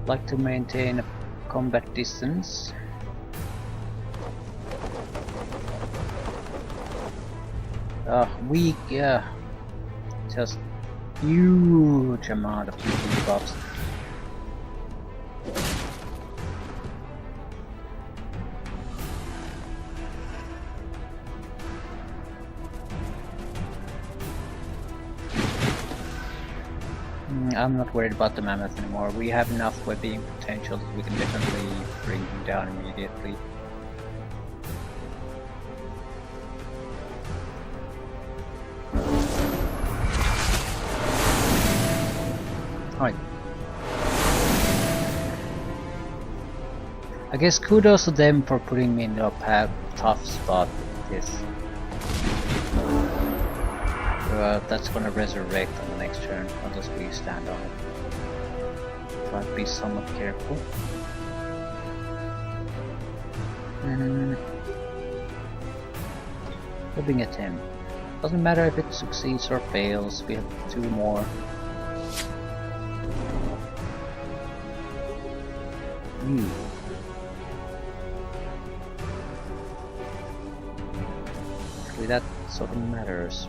Like to maintain a combat distance. Weak, yeah. Just huge amount of debuffs. I'm not worried about the mammoth anymore. We have enough webbing potential that we can definitely bring him down immediately. Alright. I guess kudos to them for putting me in a tough spot with this. That's gonna resurrect on the next turn, unless we stand on it. Try to be somewhat careful. Hoping at him. Doesn't matter if it succeeds or fails, we have 2 more. Actually, that sort of matters.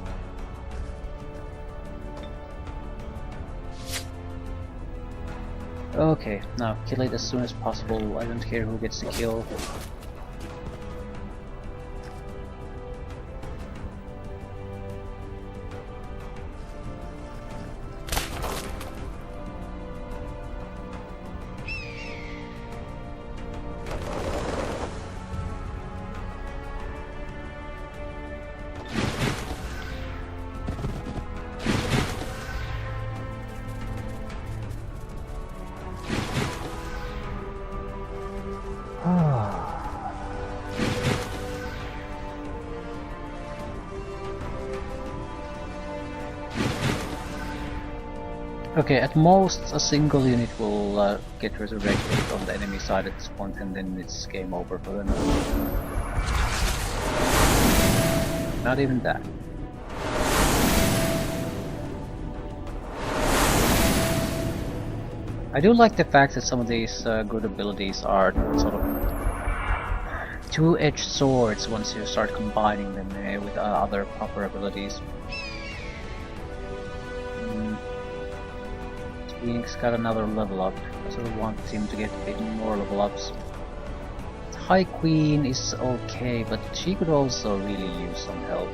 Okay, now kill it as soon as possible. I don't care who gets the kill. Okay, at most a single unit will get resurrected from the enemy side at this point, and then it's game over for them. Not even that. I do like the fact that some of these good abilities are sort of two-edged swords once you start combining them with other proper abilities. Phoenix got another level up. I sort of want him to get a bit more level ups. High Queen is okay, but she could also really use some help.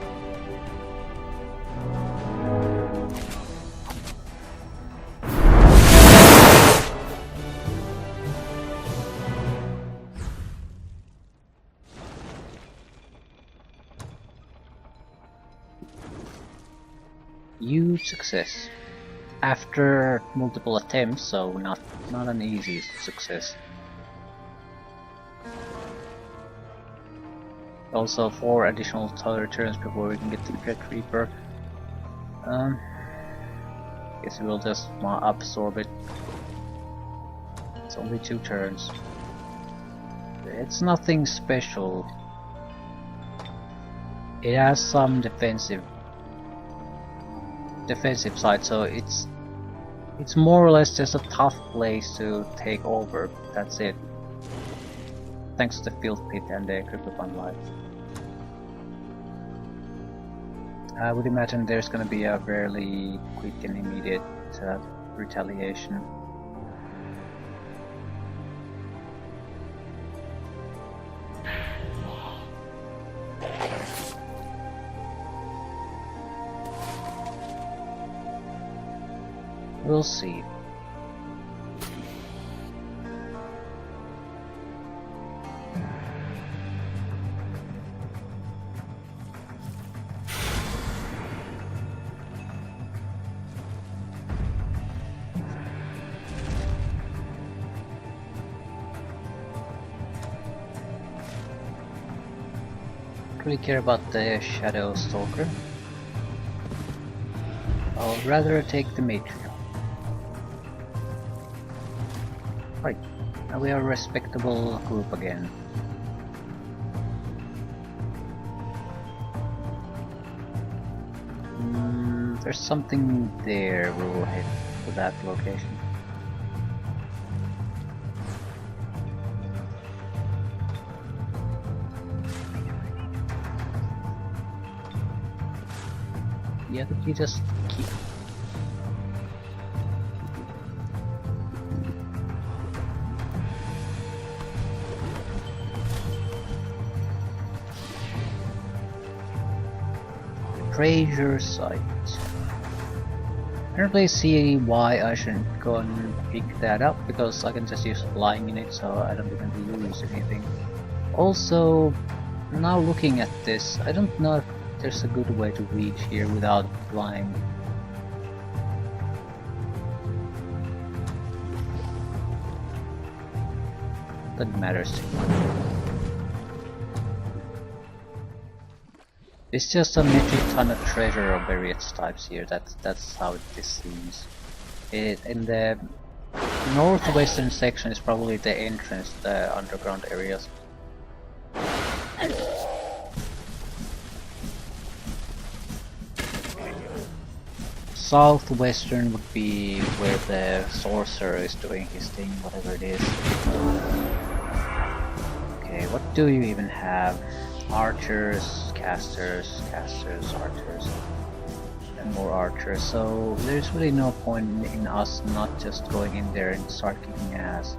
Huge success. After multiple attempts, so not an easy success. Also 4 additional turns before we can get to the Dread Reaper. Guess we'll just absorb it. It's only 2 turns. It's nothing special. It has some defensive side, so it's more or less just a tough place to take over. That's it. Thanks to the Filth Pit and the Cryptopun Life. I would imagine there's gonna be a fairly quick and immediate retaliation. We'll see. Really care about the Shadow Stalker. I'll rather take the Matriarch. Right, now we are a respectable group again. There's something there, we'll head to that location. Yeah, but you just keep... Treasure site. I don't really see why I shouldn't go and pick that up, because I can just use flying in it, so I don't even lose anything. Also, now looking at this, I don't know if there's a good way to reach here without flying. That matters too much. It's just a metric ton of treasure of various types here. That's how this seems. In the northwestern section is probably the entrance, the underground areas. Southwestern would be where the sorcerer is doing his thing, whatever it is. Okay, what do you even have? Archers, casters, archers, and more archers. So there's really no point in us not just going in there and start kicking ass.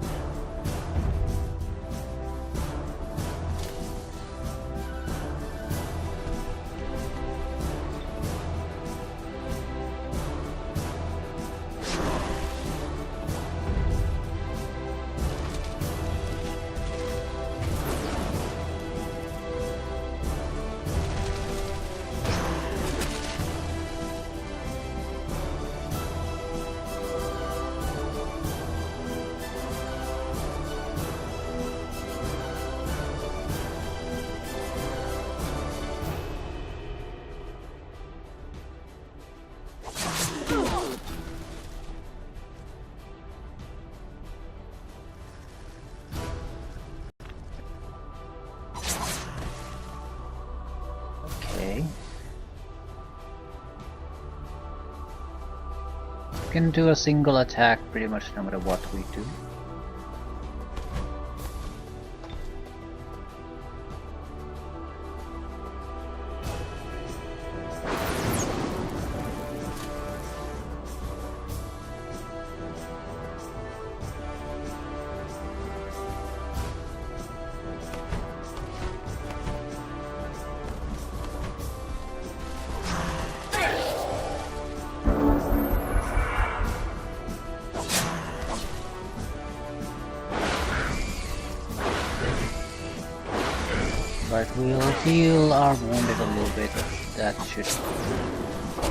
can do a single attack pretty much no matter what we do. But we'll heal our wounded a little bit. That should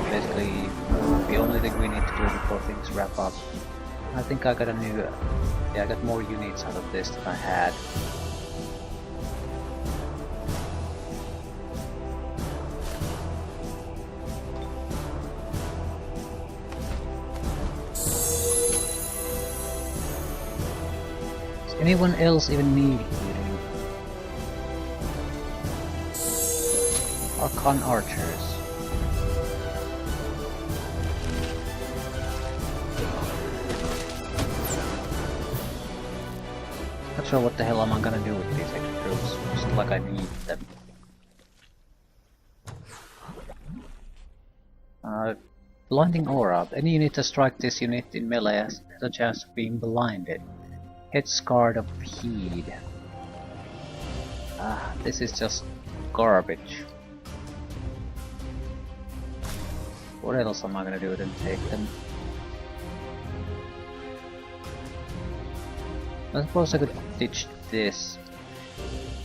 basically be the only thing we need to do before things wrap up. I think I got a new... yeah, I got more units out of this than I had. Does anyone else even need healing? Archon archers. Not sure what the hell am I gonna do with these extra troops. Just like I need them. Blinding aura. Any unit that strike this unit in melee has a chance of being blinded. Head scarred of heed. This is just garbage. What else am I gonna do than take them? I suppose I could ditch this.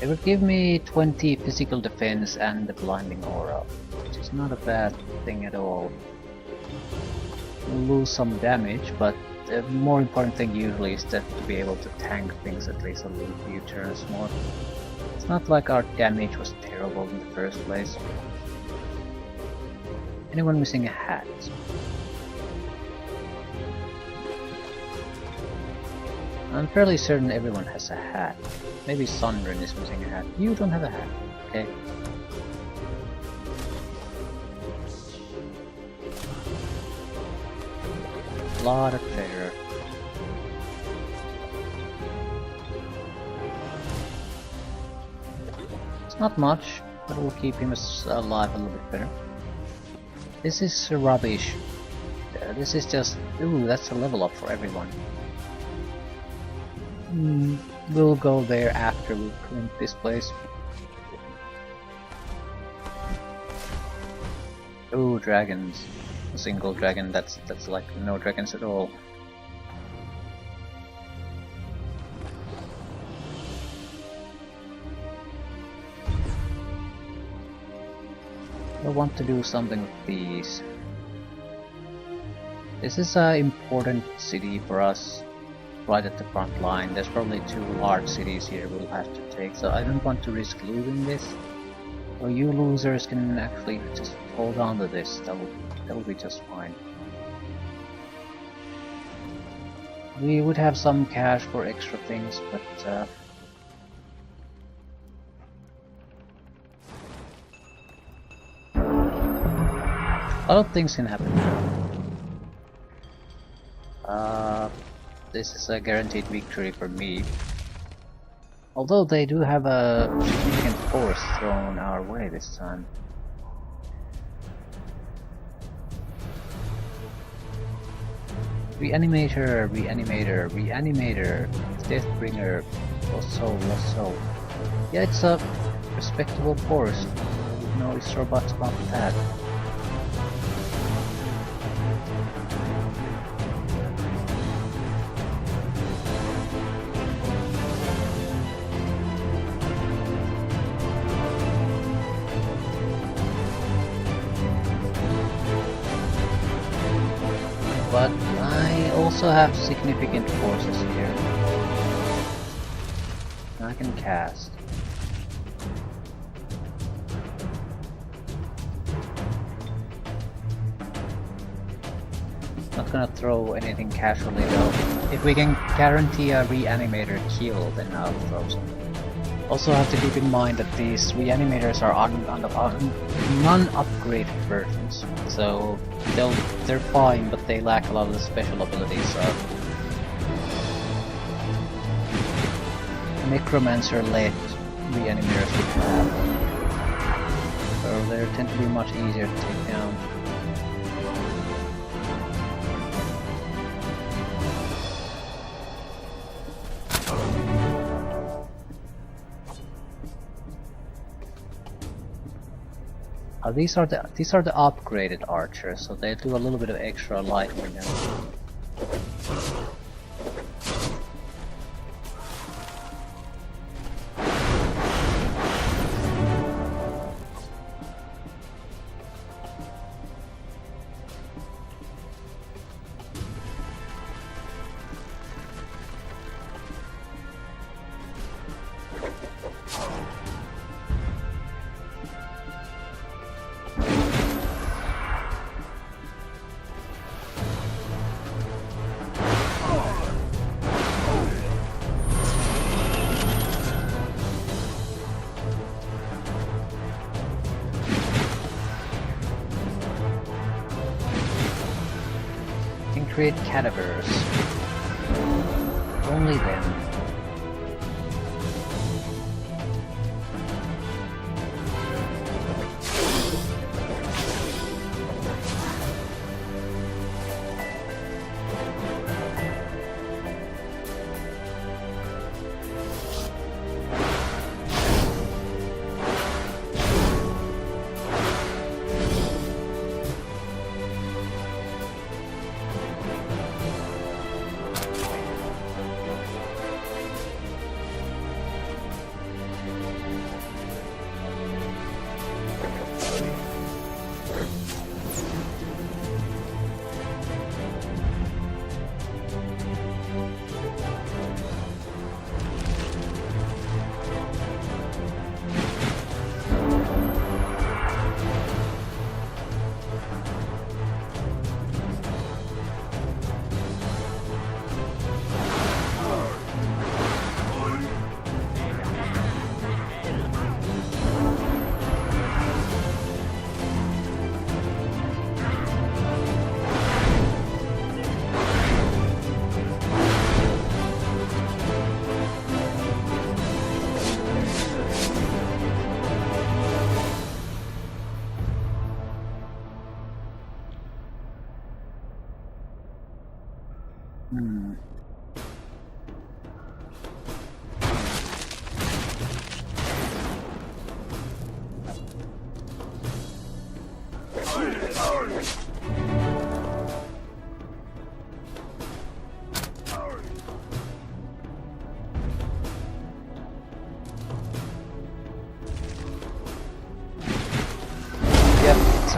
It would give me 20 physical defense and the blinding aura, which is not a bad thing at all. We'll lose some damage, but the more important thing usually is that to be able to tank things at least a little few turns more. It's not like our damage was terrible in the first place. Anyone missing a hat? I'm fairly certain everyone has a hat. Maybe Sundren is missing a hat. You don't have a hat. Okay. A lot of treasure. It's not much, but it will keep him alive a little bit better. This is rubbish. This is just... ooh, that's a level up for everyone. We'll go there after we clean this place. Ooh, dragons. A single dragon, that's like no dragons at all. I want to do something with these. This is an important city for us, right at the front line. There's probably 2 large cities here we'll have to take, so I don't want to risk losing this. So you losers can actually just hold on to this, that will be just fine. We would have some cash for extra things, but a lot of things can happen now. This is a guaranteed victory for me. Although they do have a significant force thrown our way this time. Reanimator, reanimator, reanimator, Deathbringer, lost soul, lost soul. Yeah, it's a respectable force. No ifs or buts about that. But I also have significant forces here. I can cast. Not gonna throw anything casually though. If we can guarantee a reanimator kill, then I'll throw something. Also have to keep in mind that these reanimators are on non-upgraded versions, so they're fine, but they lack a lot of the special abilities of necromancer-led reanimators would have. So they tend to be much easier to take down. These are the upgraded archers, so they do a little bit of extra lightning damage. Create cadavers. Only them.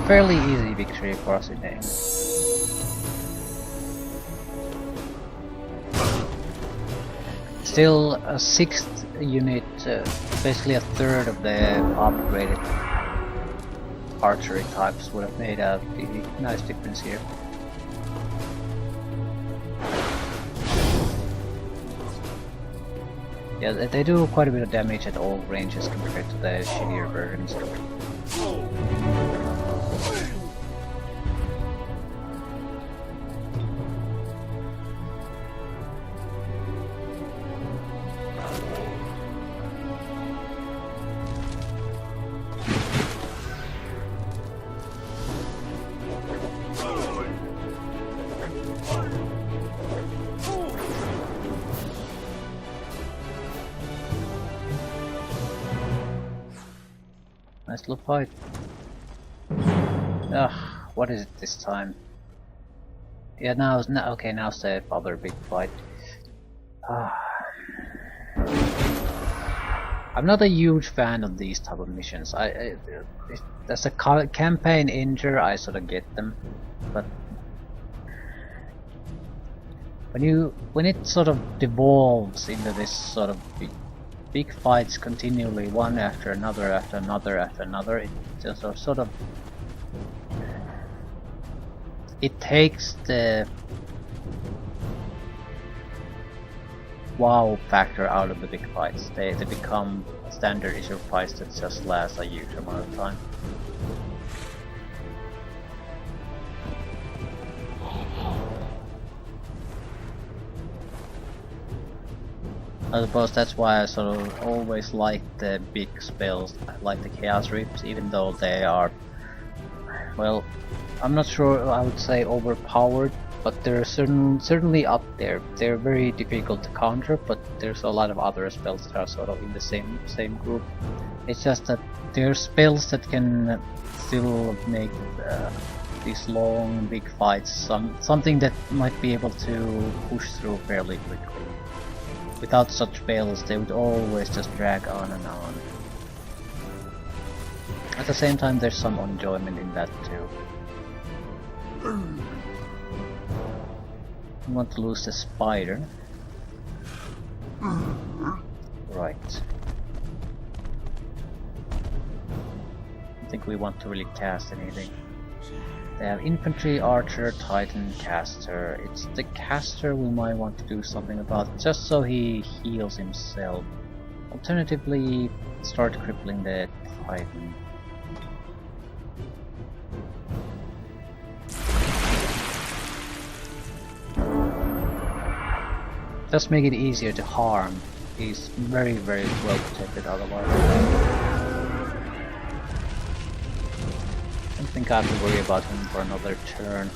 Fairly easy victory for us today. Still, a 6th unit, basically a third of the upgraded archery types would have made a really nice difference here. Yeah, they do quite a bit of damage at all ranges compared to the shittier versions. Nice little fight. Ugh, what is it this time? Yeah, now's the other big fight. I'm not a huge fan of these type of missions. As a campaign ender, I sort of get them, but when it sort of devolves into this sort of big fights continually, one after another after another after another, it just sort of it takes the wow factor out of the big fights. They become standard issue fights that just last a huge amount of time. I suppose that's why I sort of always like the big spells, like the Chaos Rips, even though they are, well, I'm not sure I would say overpowered, but they're certainly up there. They're very difficult to counter, but there's a lot of other spells that are sort of in the same group. It's just that they're spells that can still make these long big fights something that might be able to push through fairly quickly. Without such spells, they would always just drag on and on. At the same time, there's some enjoyment in that too. I want to lose the spider. Right. I think we want to really cast anything. They have infantry, archer, titan, caster. It's the caster we might want to do something about, just so he heals himself. Alternatively, start crippling the titan. Just make it easier to harm. He's very well protected otherwise. I don't think I have to worry about him for another turn.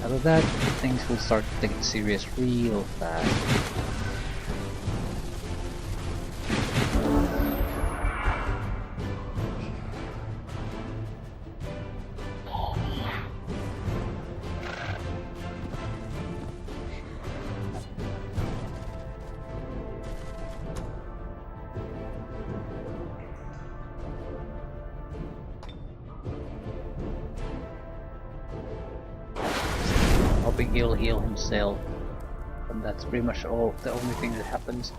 After that, things will start to get serious real fast. Hoping he'll heal himself, and that's pretty much the only thing that happens.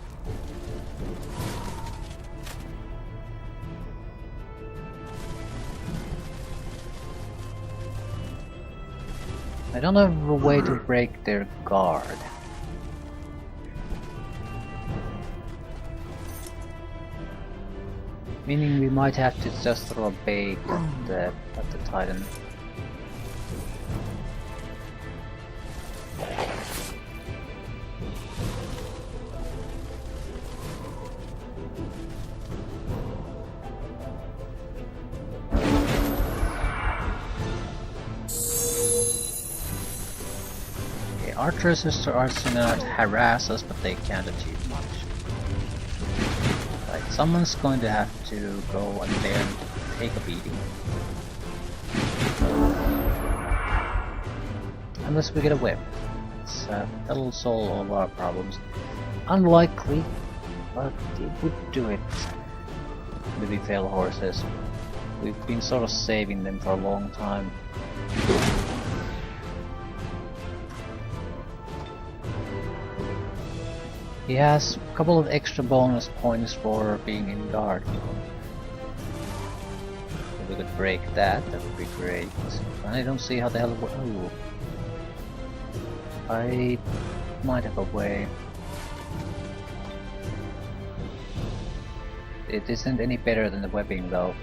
I don't have a way to break their guard. Meaning we might have to just throw a bait at the Titan. Archers are not harass us, but they can't achieve much. Right, someone's going to have to go and there and take a beating. Unless we get a whip. That'll solve all of our problems. Unlikely, but it would do it. Maybe fail horses. We've been sort of saving them for a long time. He has a couple of extra bonus points for being in guard. If we could break that, that would be great. And I don't see how the hell it would. Oh. I might have a way. It isn't any better than the webbing though.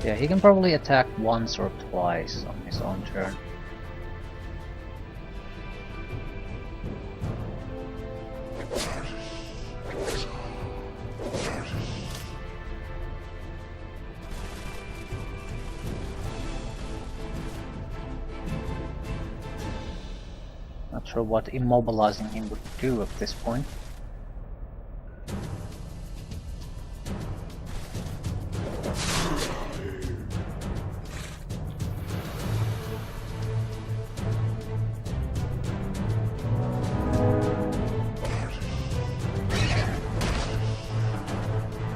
Yeah, he can probably attack once or twice on his own turn. Not sure what immobilizing him would do at this point.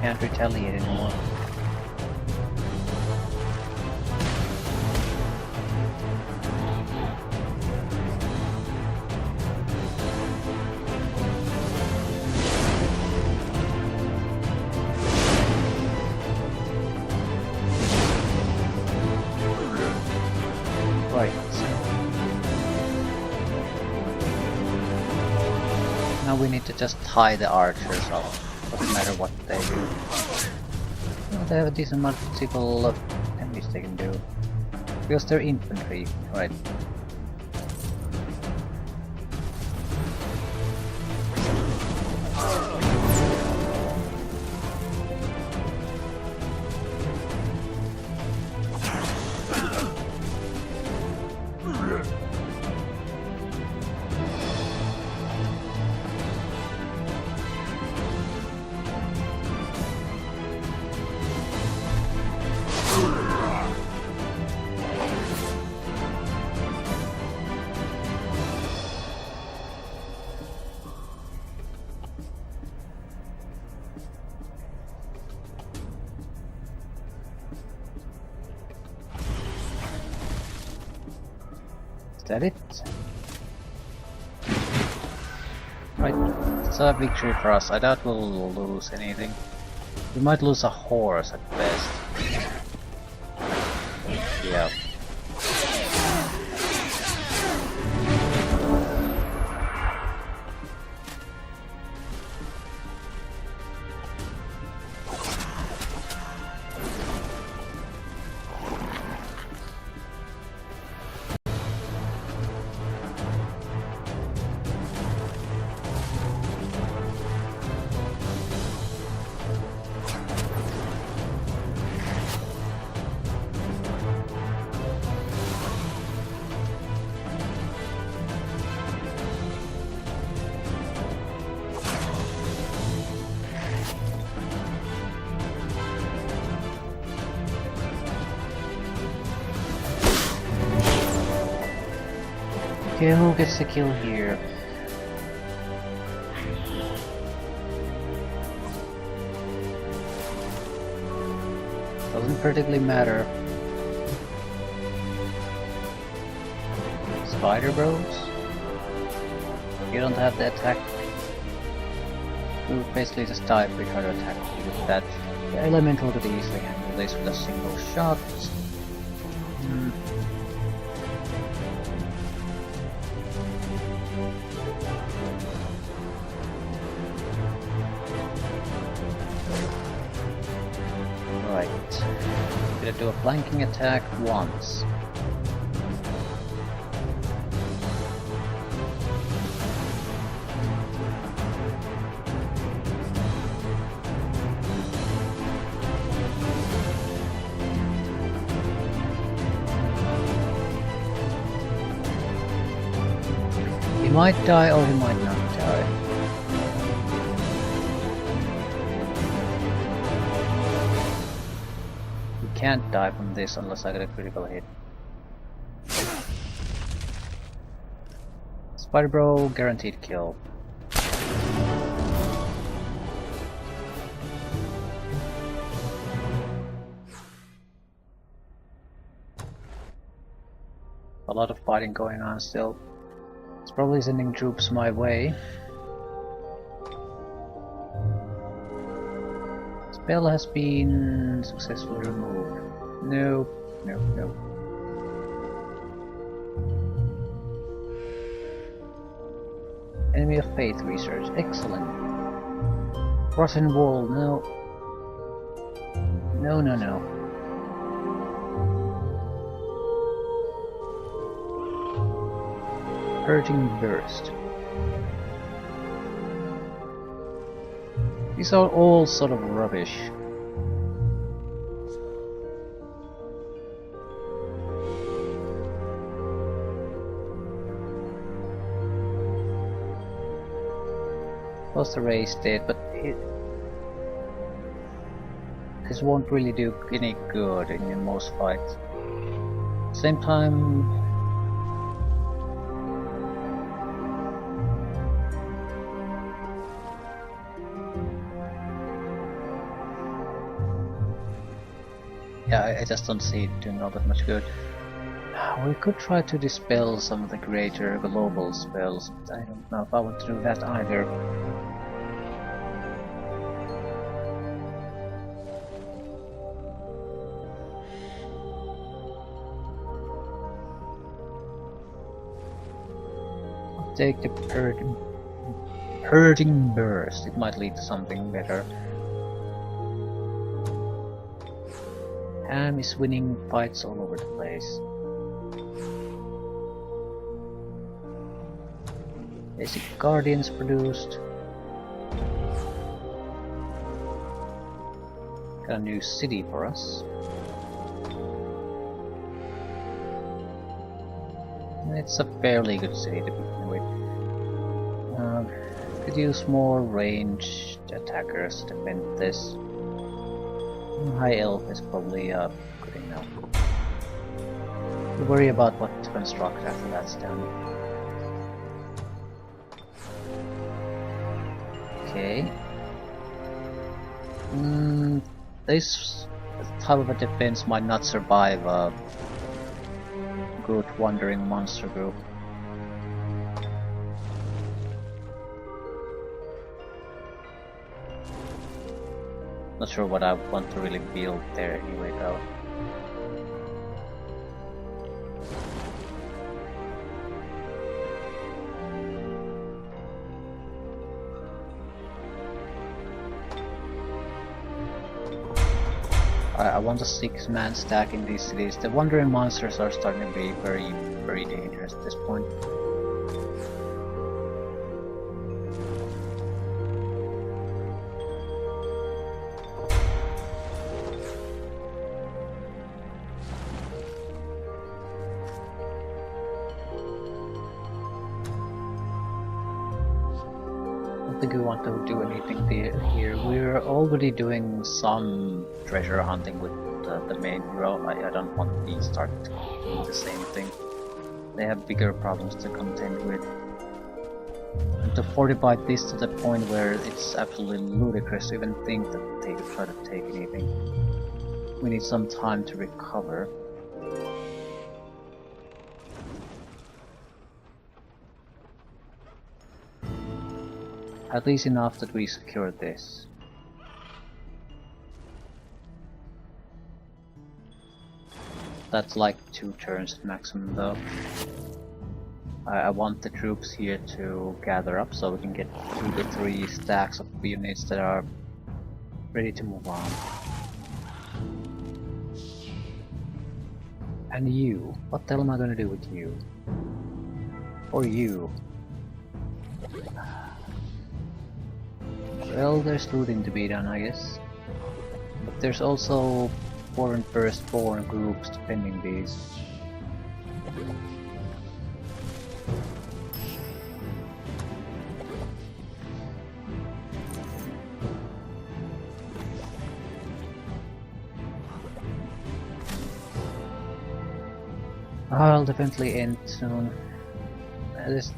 Can't retaliate anymore. we need to just tie the archers up. Doesn't matter what they do. Well, they have a decent multiple of enemies they can do. Because they're infantry, right? Is that it? Right, it's a victory for us. I doubt we'll lose anything. We might lose a horse at best. Yeah. Okay, who gets the kill here? Doesn't particularly matter. Spider Bros? You don't have the attack. You basically just die if we try to attack you with that. The elemental could easily handle this with a single shot. Do a flanking attack once. He might die or he might not die. Can't die from this unless I get a critical hit. Spider Bro, guaranteed kill. A lot of fighting going on still. It's probably sending troops my way. Spell has been successfully removed. No. Enemy of Faith research. Excellent. Rotten Wall. No. Hurting Burst. These are all sort of rubbish. Lost the race dead, but this won't really do any good in most fights. Same time, yeah, I just don't see it doing all that much good. We could try to dispel some of the greater global spells, but I don't know if I want to do that either. I'll take the Hurting burst. It might lead to something better. Ham is winning fights all over the place. Basic Guardians produced. Got a new city for us. It's a fairly good city to begin with. Could use more ranged attackers to defend this. High Elf is probably good enough. We'll worry about what to construct after that's done. Okay. This type of a defense might not survive a good wandering monster group. Not sure what I want to really build there anyway though. I want a 6-man stack in these cities. The wandering monsters are starting to be very dangerous at this point. I don't think we want to do anything here. We're already doing some treasure hunting with the main hero. I don't want to start doing the same thing. They have bigger problems to contend with. And to fortify this to the point where it's absolutely ludicrous to even think that they could try to take anything. We need some time to recover. At least enough that we secure this. That's like 2 turns at maximum though. I want the troops here to gather up so we can get 2 to 3 stacks of units that are ready to move on. And you, what the hell am I gonna do with you? Or you? Well, there's looting to be done, I guess. But there's also foreign firstborn groups defending these. I'll definitely end soon.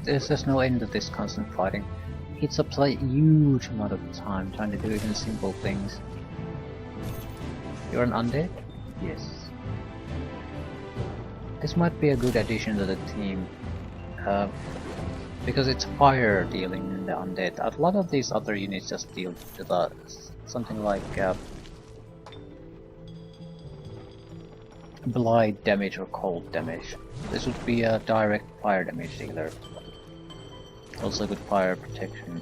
There's no end to this constant fighting. It's up a huge amount of time trying to do even simple things. You're an undead? Yes. This might be a good addition to the team. Because it's fire dealing in the undead. A lot of these other units just deal with something like blight damage or cold damage. This would be a direct fire damage dealer. Also good fire protection.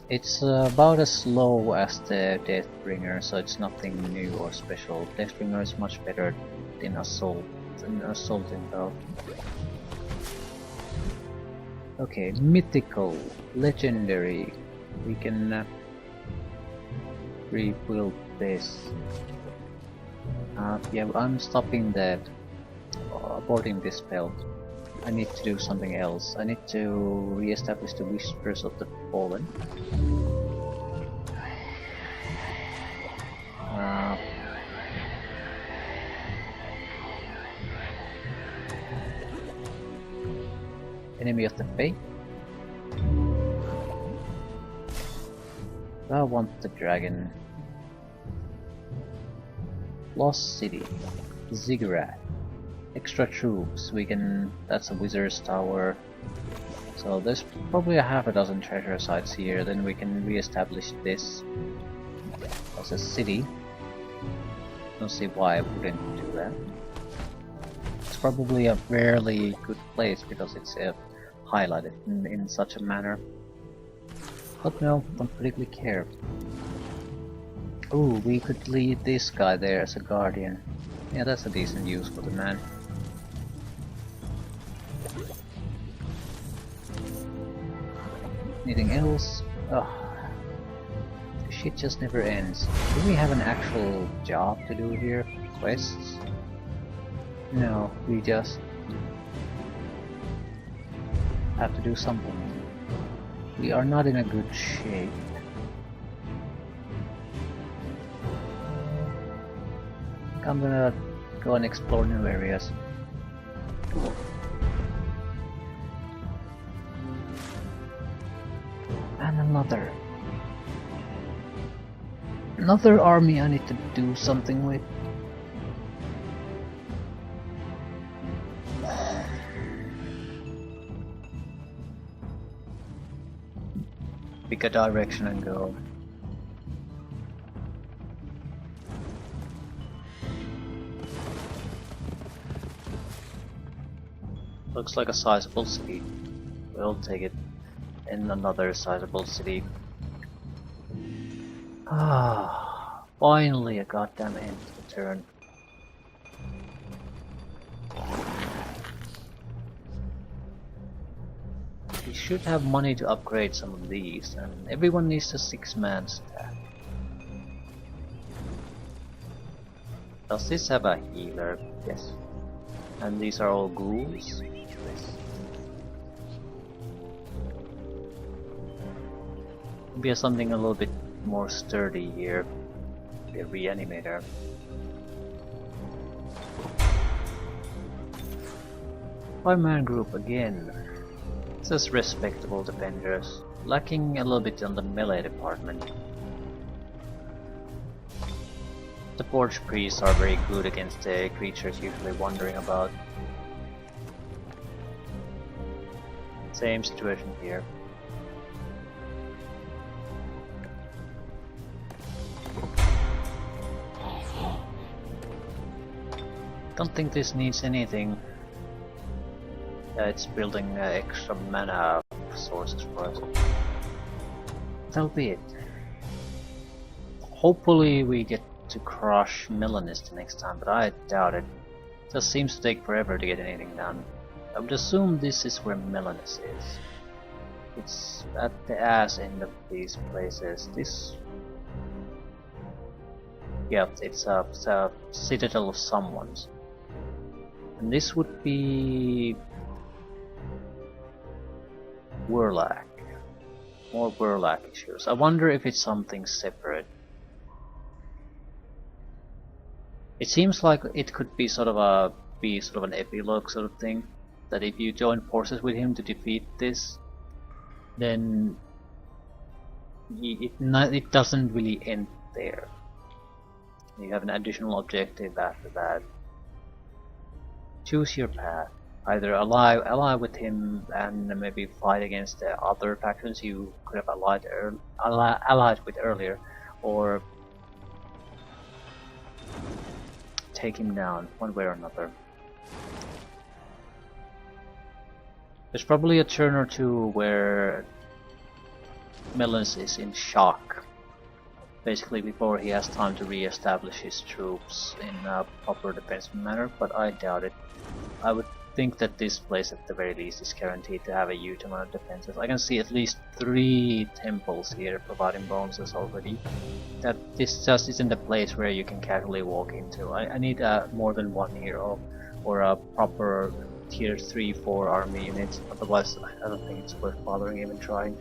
It's about as slow as the Deathbringer, so it's nothing new or special. Deathbringer is much better than Assaulting though. Okay, mythical, legendary. We can rebuild this. Yeah, I'm stopping that, aborting this spell. I need to do something else. I need to re-establish the Whispers of the Fallen. Enemy of the Faith. I want the dragon. Lost City. Ziggurat. Extra troops, that's a wizard's tower. So there's probably a half a dozen treasure sites here, then we can re-establish this as a city. Don't see why I wouldn't do that. It's probably a fairly good place because it's highlighted in such a manner. But no, don't particularly care. Ooh, we could lead this guy there as a guardian. Yeah, that's a decent use for the man. Anything else? Ugh. The shit just never ends. Do we have an actual job to do here? Quests? No, we just have to do something. We are not in a good shape. I'm gonna go and explore new areas. And another army I need to do something with. Pick a direction and go. Looks like a sizable city. We'll take it. In another sizable city. Ah, finally a goddamn end to the turn. We should have money to upgrade some of these, and everyone needs a 6-man stack. Does this have a healer? Yes. And these are all ghouls? Maybe something a little bit more sturdy here. The reanimator. Five-man group again. This is respectable defenders, lacking a little bit on the melee department. The Forge Priests are very good against the creatures usually wandering about. Same situation here. Don't think this needs anything. It's building extra mana sources for us. That'll be it. Hopefully we get to crush Milanist next time, but I doubt it. It just seems to take forever to get anything done. I would assume this is where Milanist is. It's at the ass end of these places. This... yeah, it's a citadel of someone's. And this would be... Warlack. More Warlack issues. I wonder if it's something separate. It seems like it could be sort of an epilogue sort of thing. That if you join forces with him to defeat this, then it doesn't really end there. You have an additional objective after that. Choose your path. Either ally with him and maybe fight against the other factions you could have allied with earlier, or take him down one way or another. There's probably a turn or two where Melons is in shock, basically before he has time to re-establish his troops in a proper defensive manner, but I doubt it. I would think that this place at the very least is guaranteed to have a huge amount of defenses. I can see at least 3 temples here providing bonuses already. That this just isn't a place where you can casually walk into. I need more than one hero or a proper tier 3-4 army unit, otherwise I don't think it's worth bothering even trying.